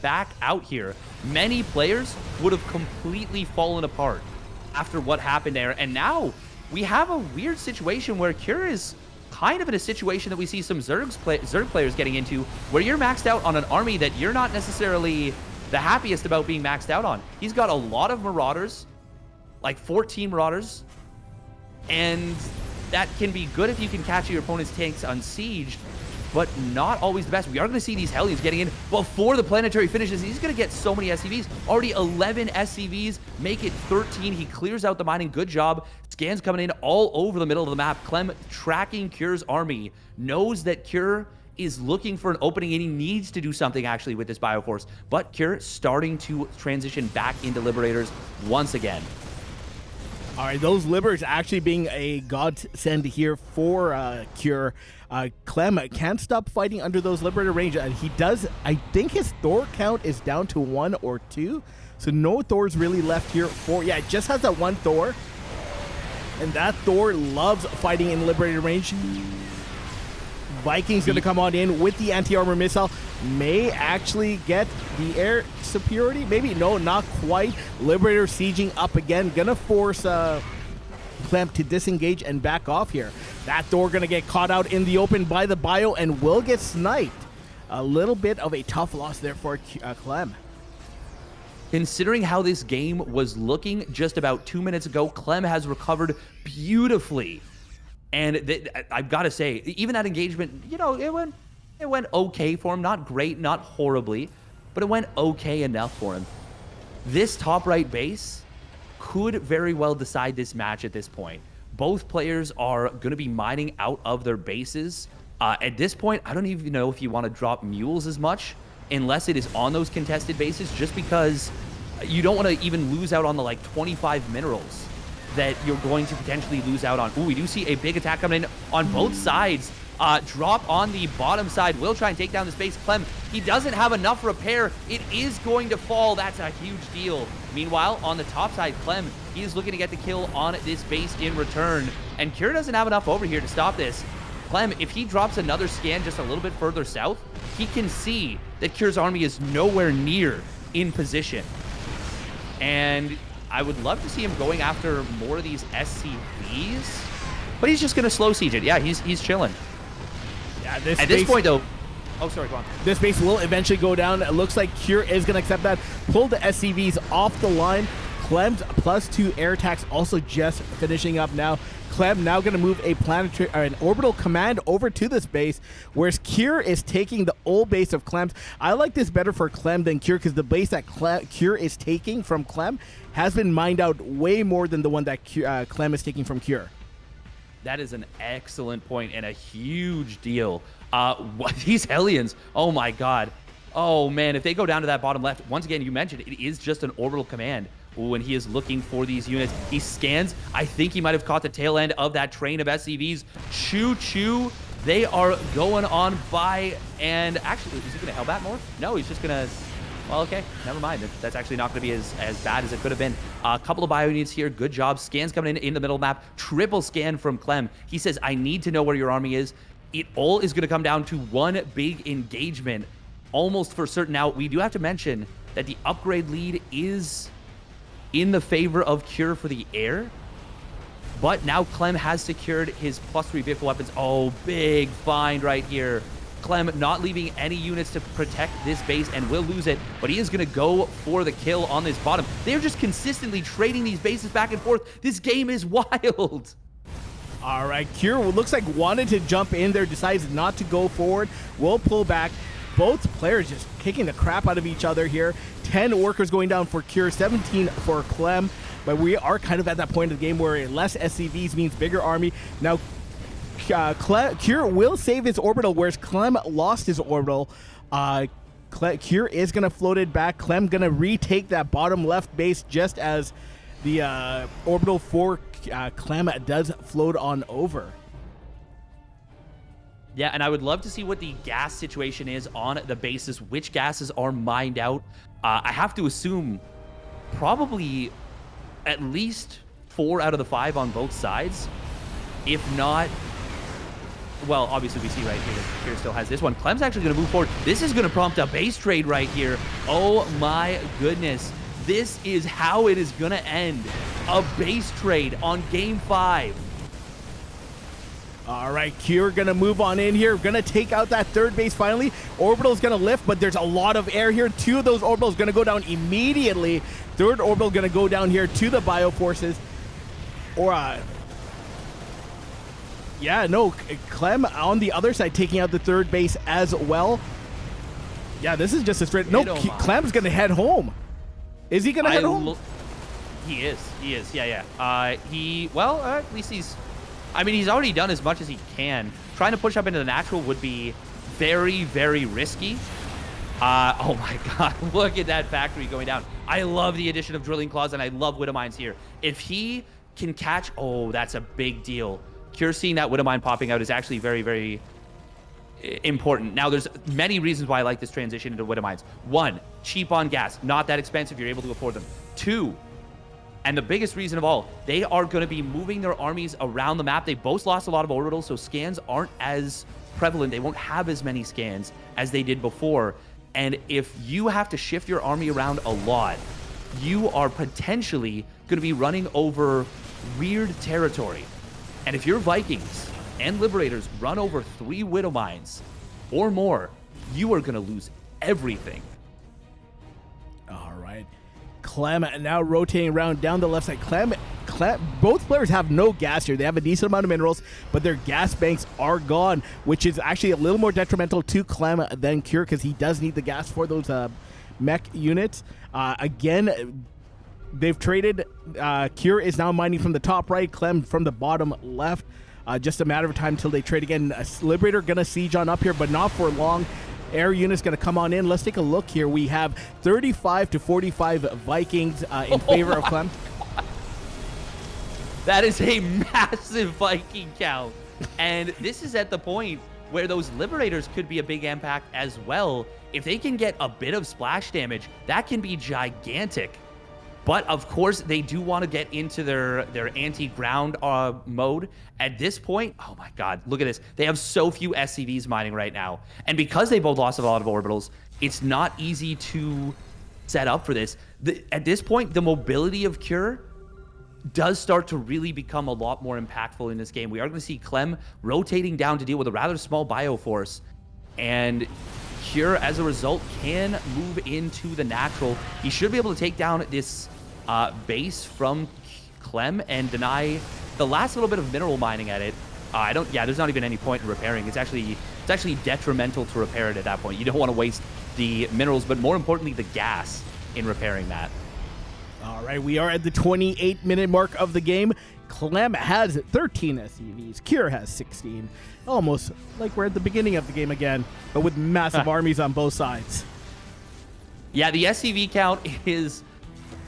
back out here. Many players would have completely fallen apart after what happened there, and now we have a weird situation where Cure is kind of in a situation that we see some Zerg players getting into, where you're maxed out on an army that you're not necessarily the happiest about being maxed out on. He's got a lot of Marauders, like 14 Marauders, and that can be good if you can catch your opponent's tanks unsieged, but not always the best. We are going to see these Hellions getting in before the planetary finishes. He's going to get so many SCVs. Already 11 SCVs, make it 13. He clears out the mining. Good job. Scans coming in all over the middle of the map. Clem tracking Cure's army, knows that Cure is looking for an opening, and he needs to do something actually with this Bioforce. But Cure starting to transition back into Liberators once again. All right, those Libers actually being a godsend here for Cure. Clem can't stop fighting under those Liberator range. He does, I think his Thor count is down to 1 or 2. So no Thors really left here for, yeah, it just has that one Thor. And that Thor loves fighting in Liberator range. Viking's going to come on in with the anti-armor missile. May actually get the air superiority. Maybe, no, not quite. Liberator sieging up again. Going to force Clem to disengage and back off here. That Thor going to get caught out in the open by the bio and will get sniped. A little bit of a tough loss there for Clem. Considering how this game was looking just about 2 minutes ago, Clem has recovered beautifully. And I've got to say, even that engagement, you know, it went okay for him. Not great, not horribly, but it went okay enough for him. This top right base could very well decide this match at this point. Both players are going to be mining out of their bases. At this point, I don't even know if you want to drop mules as much unless it is on those contested bases, just because you don't want to even lose out on the like 25 minerals that you're going to potentially lose out on. Ooh, we do see a big attack coming in on both sides. Drop on the bottom side. Will try and take down this base. Clem, he doesn't have enough repair. It is going to fall. That's a huge deal. Meanwhile, on the top side, Clem, he is looking to get the kill on this base in return. And Cure doesn't have enough over here to stop this. Clem, if he drops another scan just a little bit further south, he can see that Cure's army is nowhere near in position. And I would love to see him going after more of these SCVs, but he's just going to slow siege it. Yeah, he's chilling. Yeah, at this point, though... Oh, sorry, go on. This base will eventually go down. It looks like Cure is going to accept that. Pull the SCVs off the line. Clem's +2 air attacks also just finishing up now. Clem now going to move a planetary or an orbital command over to this base, whereas Cure is taking the old base of Clem's. I like this better for Clem than Cure because the base that Cure is taking from Clem has been mined out way more than the one that Clem is taking from Cure. That is an excellent point and a huge deal. These Hellions, oh my god. Oh man, if they go down to that bottom left, once again, you mentioned it is just an orbital command. When he is looking for these units, he scans. I think he might have caught the tail end of that train of SCVs. Choo-choo. They are going on by, and actually, is he going to Hellbat more? No, he's just going to, well, okay, never mind. That's actually not going to be as bad as it could have been. A couple of bio units here. Good job. Scans coming in the middle map. Triple scan from Clem. He says, I need to know where your army is. It all is going to come down to one big engagement, almost for certain. Now, we do have to mention that the upgrade lead is in the favor of Cure for the air, but now Clem has secured his +3 vehicle weapons. Oh, big find right here. Clem not leaving any units to protect this base and will lose it, but he is going to go for the kill on this bottom. They're just consistently trading these bases back and forth. This game is wild. All right, Cure looks like wanted to jump in there, decides not to go forward, will pull back. Both players just kicking the crap out of each other here. 10 workers going down for Cure, 17 for Clem. But we are kind of at that point of the game where less SCVs means bigger army. Now, Cure will save his orbital, whereas Clem lost his orbital. Cure is going to float it back. Clem going to retake that bottom left base just as the orbital for Clem does float on over. Yeah, and I would love to see what the gas situation is on the bases, which gases are mined out. I have to assume probably at least 4 out of the 5 on both sides. If not, well, obviously we see right here that Cure still has this one. Clem's actually going to move forward. This is going to prompt a base trade right here. Oh my goodness. This is how it is going to end. A base trade on game 5. All right, Cure going to move on in here. Going to take out that third base finally. Orbital's going to lift, but there's a lot of air here. 2 of those orbitals going to go down immediately. Third orbital going to go down here to the bioforces. Or, yeah, no, Clem on the other side taking out the third base as well. Yeah, this is just a straight... No, Clem's going to head home. Is he going to head home? He is, yeah. Well, at least he's... I mean, he's already done as much as he can. Trying to push up into the natural would be very, very risky. Oh my god, look at that factory going down. I love the addition of drilling claws, and I love widow mines here. If he can catch... Oh, that's a big deal. Cure seeing that Widowmine popping out is actually very, very important. Now, there's many reasons why I like this transition into Widowmines. 1, cheap on gas. Not that expensive. You're able to afford them. 2, and the biggest reason of all, they are going to be moving their armies around the map. They both lost a lot of orbitals, so scans aren't as prevalent. They won't have as many scans as they did before. And if you have to shift your army around a lot, you are potentially going to be running over weird territory. And if your Vikings and Liberators run over 3 Widowmines or more, you are going to lose everything. All right. Clem now rotating around down the left side. Clem, both players have no gas here. They have a decent amount of minerals, but their gas banks are gone, which is actually a little more detrimental to Clem than Cure because he does need the gas for those mech units. Again, they've traded. Cure is now mining from the top right, Clem from the bottom left. Just a matter of time until they trade again. Liberator going to siege on up here, but not for long. Air unit's going to come on in. Let's take a look here. We have 35 to 45 Vikings in favor of Clem. That is a massive Viking count. And this is at the point where those Liberators could be a big impact as well. If they can get a bit of splash damage, that can be gigantic. But of course, they do want to get into their anti-ground mode. At this point, oh my God, look at this. They have so few SCVs mining right now. And because they both lost a lot of orbitals, it's not easy to set up for this. At this point, the mobility of Cure does start to really become a lot more impactful in this game. We are going to see Clem rotating down to deal with a rather small bioforce. And Cure, as a result, can move into the natural. He should be able to take down this base from Clem and deny the last little bit of mineral mining at it. There's not even any point in repairing. It's actually detrimental to repair it at that point. You don't want to waste the minerals, but more importantly, the gas in repairing that. All right, we are at the 28-minute mark of the game. Clem has 13 SCVs. Cure has 16. Almost like we're at the beginning of the game again, but with massive armies on both sides. Yeah, the SCV count is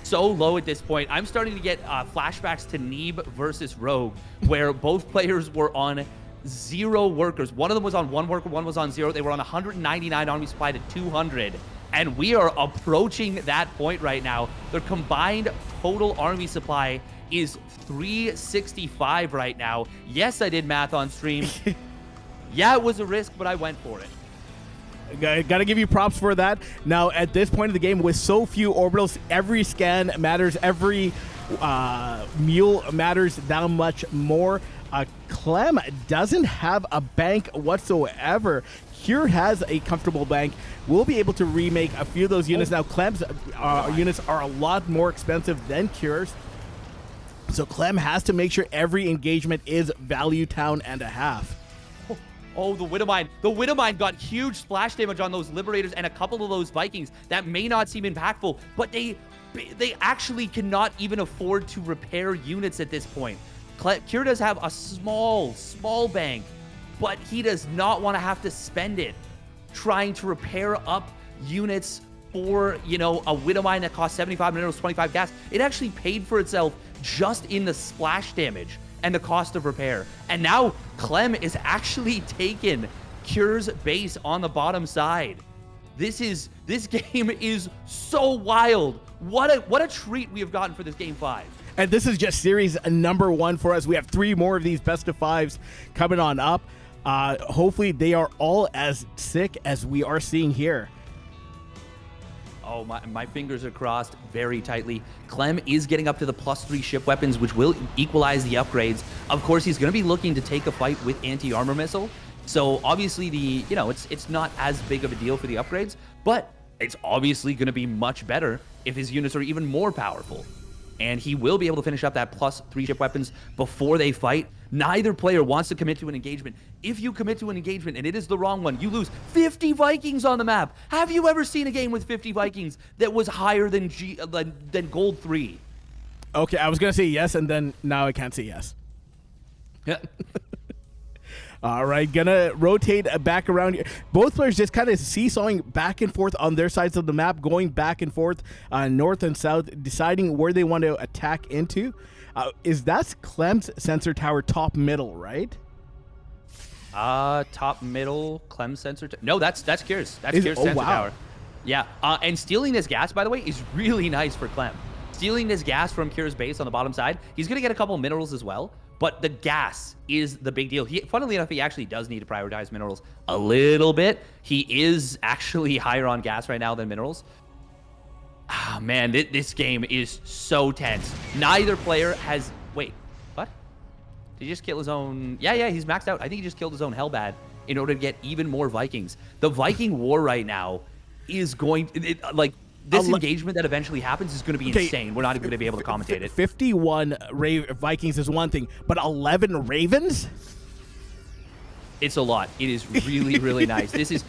so low at this point. I'm starting to get flashbacks to Neeb versus Rogue, where both players were on 0 workers. One of them was on 1 worker, one was on 0. They were on 199 army supply to 200. And we are approaching that point right now. Their combined total army supply is 365 right now. Yes, I did math on stream. Yeah, it was a risk, but I went for it. Gotta give you props for that. Now, at this point of the game, with so few orbitals, every scan matters. Every mule matters that much more. Clem doesn't have a bank whatsoever. Cure has a comfortable bank. We'll be able to remake a few of those units. Now, Clem's units are a lot more expensive than Cure's. So Clem has to make sure every engagement is value town and a half. Oh, the Widowmine. The Widowmine got huge splash damage on those Liberators and a couple of those Vikings. That may not seem impactful, but they actually cannot even afford to repair units at this point. Cure does have a small bank, but he does not want to have to spend it trying to repair up units for, a Widowmine that costs 75 minerals, 25 gas. It actually paid for itself just in the splash damage and the cost of repair. And now Clem is actually taking Cure's base on the bottom side. This game is so wild. What a treat we have gotten for this game 5. And this is just series number 1 for us. We have 3 more of these best of 5s coming on up. Hopefully they are all as sick as we are seeing here. Oh, my fingers are crossed very tightly. Clem is getting up to the +3 ship weapons, which will equalize the upgrades. Of course, he's going to be looking to take a fight with anti-armor missile. So obviously it's not as big of a deal for the upgrades, but it's obviously going to be much better if his units are even more powerful. And he will be able to finish up that +3 ship weapons before they fight. Neither player wants to commit to an engagement. If you commit to an engagement and it is the wrong one, you lose 50 Vikings on the map. Have you ever seen a game with 50 Vikings that was higher than Gold 3? Okay, I was going to say yes, and then now I can't say yes. Yeah. All right, gonna rotate back around here. Both players just kind of seesawing back and forth on their sides of the map, going back and forth, north and south, deciding where they want to attack into. Is that Clem's sensor tower top middle, right? Top middle, Clem sensor. No, that's Kier's. That's Kier's sensor wow. tower. Yeah, and stealing this gas, by the way, is really nice for Clem. Stealing this gas from Kier's base on the bottom side, he's gonna get a couple minerals as well. But the gas is the big deal. Funnily enough, he actually does need to prioritize minerals a little bit. He is actually higher on gas right now than minerals. Ah, man, this game is so tense. Neither player has... Wait, what? Did he just kill his own... Yeah, he's maxed out. I think he just killed his own Hellbat in order to get even more Vikings. The Viking war right now is going... This engagement that eventually happens is going to be insane. We're not even going to be able to commentate it. 51 Vikings is one thing, but 11 Ravens? It's a lot. It is really, really nice. This is,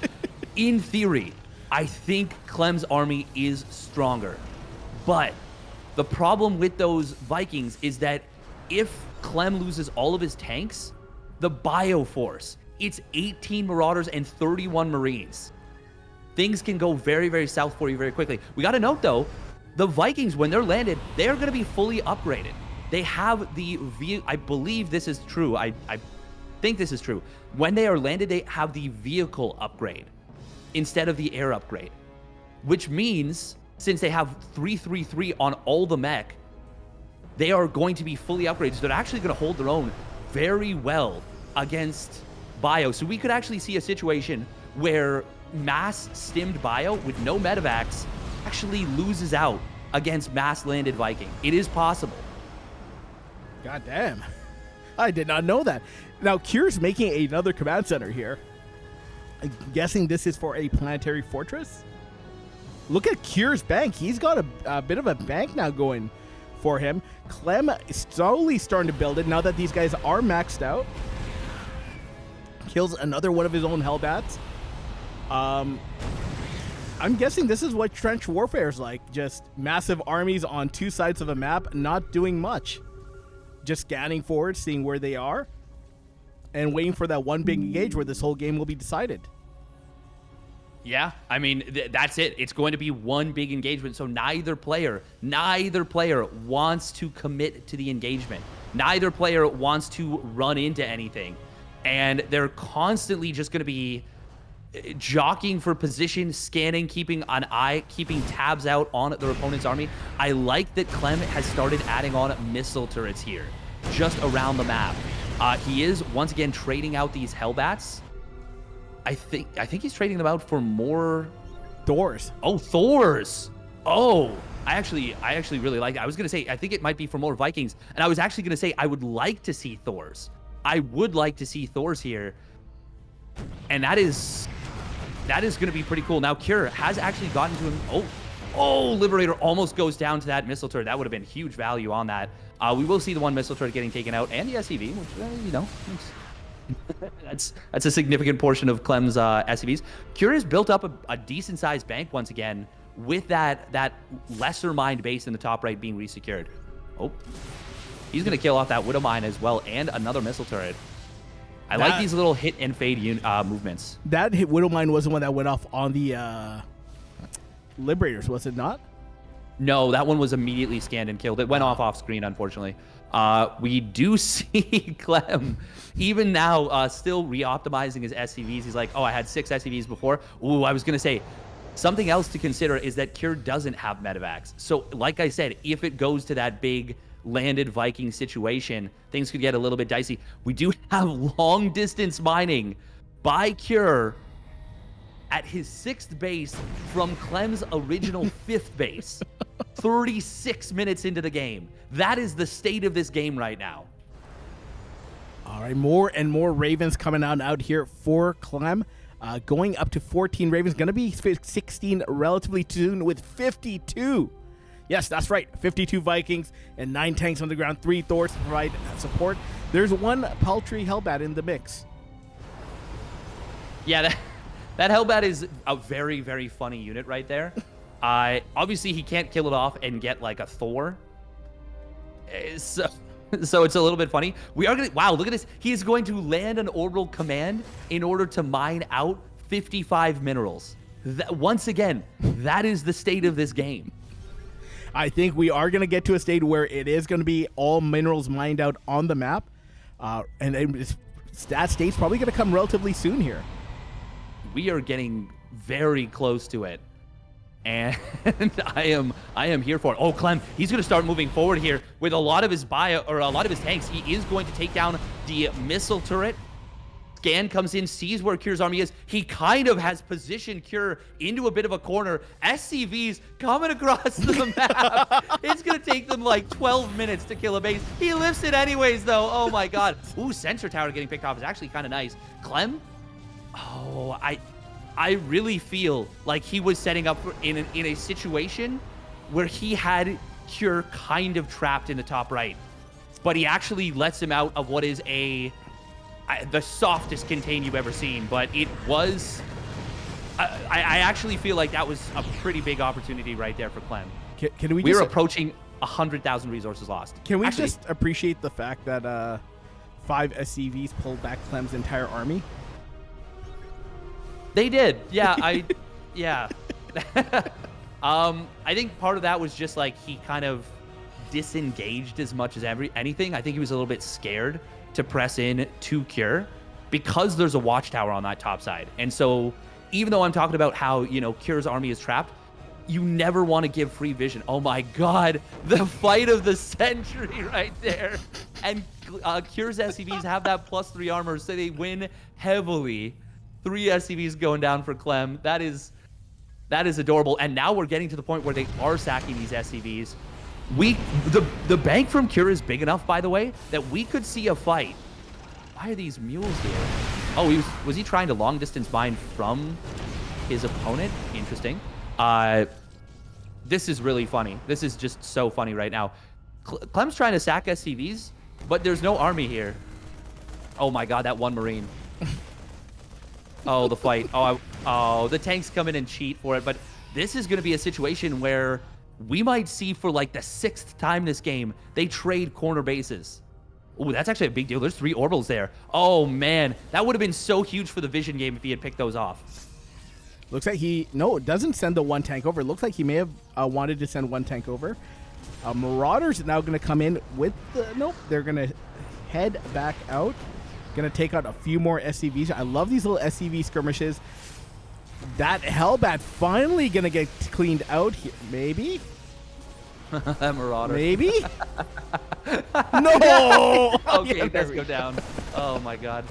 in theory, I think Clem's army is stronger. But the problem with those Vikings is that if Clem loses all of his tanks, the Bioforce, it's 18 Marauders and 31 Marines. Things can go very, very south for you very quickly. We got to note, though, the Vikings, when they're landed, they are going to be fully upgraded. They have the... I believe this is true. I think this is true. When they are landed, they have the vehicle upgrade instead of the air upgrade, which means since they have 333 on all the mech, they are going to be fully upgraded. So they're actually going to hold their own very well against Bio. So we could actually see a situation where mass stimmed Bio with no medevacs actually loses out against mass landed Viking. It is possible. God damn. I did not know that. Now, Kier's making another command center here. I'm guessing this is for a planetary fortress. Look at Kier's bank. He's got a bit of a bank now going for him. Clem is slowly starting to build it now that these guys are maxed out. Kills another one of his own Hellbats. I'm guessing this is what trench warfare is like. Just massive armies on two sides of a map, not doing much. Just scanning forward, seeing where they are, and waiting for that one big engage where this whole game will be decided. Yeah, I mean, that's it. It's going to be one big engagement. So neither player wants to commit to the engagement. Neither player wants to run into anything. And they're constantly just going to be jockeying for position, scanning, keeping an eye, keeping tabs out on their opponent's army. I like that Clem has started adding on missile turrets here, just around the map. He is once again trading out these Hellbats. I think he's trading them out for more Thors. Oh, Thors. Oh, I actually really like it. I was gonna say I think it might be for more Vikings, and I was actually gonna say I would like to see Thors. I would like to see Thors here, and that is going to be pretty cool. Now, Kier has actually gotten to him. Oh, Liberator almost goes down to that missile turret. That would have been huge value on that. We will see the one missile turret getting taken out, and the SCV, which, you know, that's a significant portion of Clem's SCVs. Kier has built up a decent-sized bank once again with that lesser mined base in the top right being resecured. Oh, he's going to kill off that Widow Mine as well, and another missile turret. I like these little hit and fade movements. That hit Widow Mine was the one that went off on the Liberators, was it not? No, that one was immediately scanned and killed. It went off screen, unfortunately. We do see Clem, even now, still re-optimizing his SCVs. He's like, oh, I had 6 SCVs before. Ooh, I was going to say, something else to consider is that Kier doesn't have medevacs. So, like I said, if it goes to that big landed Viking situation, things could get a little bit dicey. We do have long distance mining by Kier at his 6th base from Clem's original 5th base. 36 minutes into the game. That is the state of this game right now. All right, more and more Ravens coming out here for Clem. Going up to 14 Ravens, going to be 16 relatively soon with 52. Yes, that's right. 52 Vikings and 9 tanks on the ground, 3 Thors to provide support. There's one paltry Hellbat in the mix. Yeah, that Hellbat is a very, very funny unit right there. Obviously, he can't kill it off and get like a Thor. So So it's a little bit funny. We are going to, wow, look at this. He is going to land an orbital command in order to mine out 55 minerals. Once again, that is the state of this game. I think we are going to get to a state where it is going to be all minerals mined out on the map. And that state's probably going to come relatively soon here. We are getting very close to it. And I am here for it. Oh, Clem, he's going to start moving forward here with a lot of his tanks. He is going to take down the missile turret. Scan comes in, sees where Cure's army is. He kind of has positioned Cure into a bit of a corner. SCVs coming across the map. It's going to take them like 12 minutes to kill a base. He lifts it anyways, though. Oh, my God. Ooh, sensor tower getting picked off is actually kind of nice. Clem? Oh, I really feel like he was setting up in a situation where he had Cure kind of trapped in the top right. But he actually lets him out of what is the softest contain you've ever seen. But it was... I actually feel like that was a pretty big opportunity right there for Clem. Can we We're approaching 100,000 resources lost. Can we just appreciate the fact that 5 SCVs pulled back Clem's entire army? They did. Yeah, yeah. I think part of that was just like he kind of disengaged as much as anything. I think he was a little bit scared to press in to Cure because there's a watchtower on that top side. And so even though I'm talking about how, Cure's army is trapped, you never want to give free vision. Oh my God, the fight of the century right there. And Cure's SCVs have that +3 armor, so they win heavily. 3 SCVs going down for Clem. That is adorable. And now we're getting to the point where they are sacking these SCVs. The bank from Cure is big enough, by the way, that we could see a fight. Why are these mules here? Oh, was he trying to long distance mine from his opponent? Interesting. This is really funny. This is just so funny right now. Clem's trying to sack SCVs, but there's no army here. Oh my God, that one Marine. Oh, the fight. Oh, the tanks come in and cheat for it. But this is going to be a situation where we might see for like the 6th time this game, they trade corner bases. Oh, that's actually a big deal. There's 3 orbitals there. Oh, man. That would have been so huge for the Vision game if he had picked those off. Looks like it doesn't send the 1 tank over. It looks like he may have wanted to send 1 tank over. Marauders now going to come in with nope, they're going to head back out. Going to take out a few more SCVs. I love these little SCV skirmishes. That Hellbat finally going to get cleaned out here. Maybe? That Marauder. Maybe? No! Okay, let's go down. Oh, my God.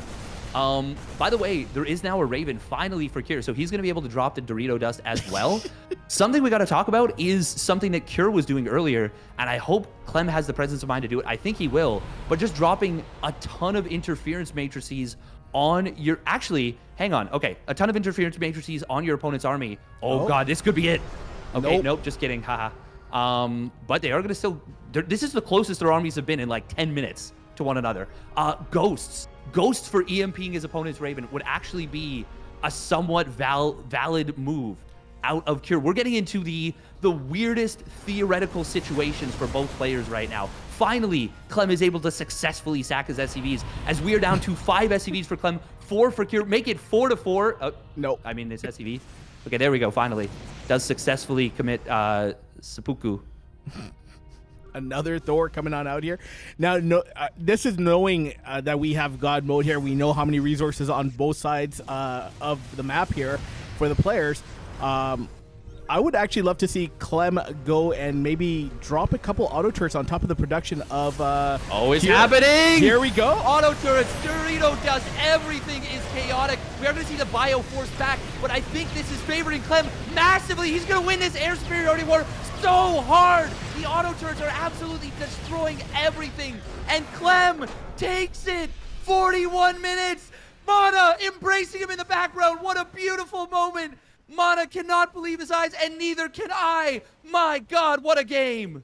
By the way, there is now a Raven finally for Cure, so he's going to be able to drop the Dorito dust as well. Something we got to talk about is something that Cure was doing earlier, and I hope Clem has the presence of mind to do it. I think he will, but just dropping a ton of interference matrices on your... Actually, hang on. Okay, a ton of interference matrices on your opponent's army. Oh, God, this could be it. Okay, nope, just kidding. Haha. But they are going to still... This is the closest their armies have been in like 10 minutes to one another. Ghosts for EMPing his opponent's Raven would actually be a somewhat valid move out of Cure. We're getting into the weirdest theoretical situations for both players right now. Finally, Clem is able to successfully sack his SCVs as we are down to 5 SCVs for Clem, 4 for Cure. Make it 4-4. No. I mean, this SCV. Okay, there we go, finally. Does successfully commit seppuku. Another Thor coming on out here. Now, this is knowing that we have God mode here. We know how many resources on both sides of the map here for the players. I would actually love to see Clem go and maybe drop a couple auto turrets on top of the production of... oh, it's happening! Here we go. Auto turrets, Dorito dust, everything is chaotic. We are going to see the Bio Force back, but I think this is favoring Clem massively. He's going to win this air superiority war so hard. The auto turrets are absolutely destroying everything, and Clem takes it. 41 minutes. Mana embracing him in the background. What a beautiful moment. Mana cannot believe his eyes, and neither can I. My God, what a game.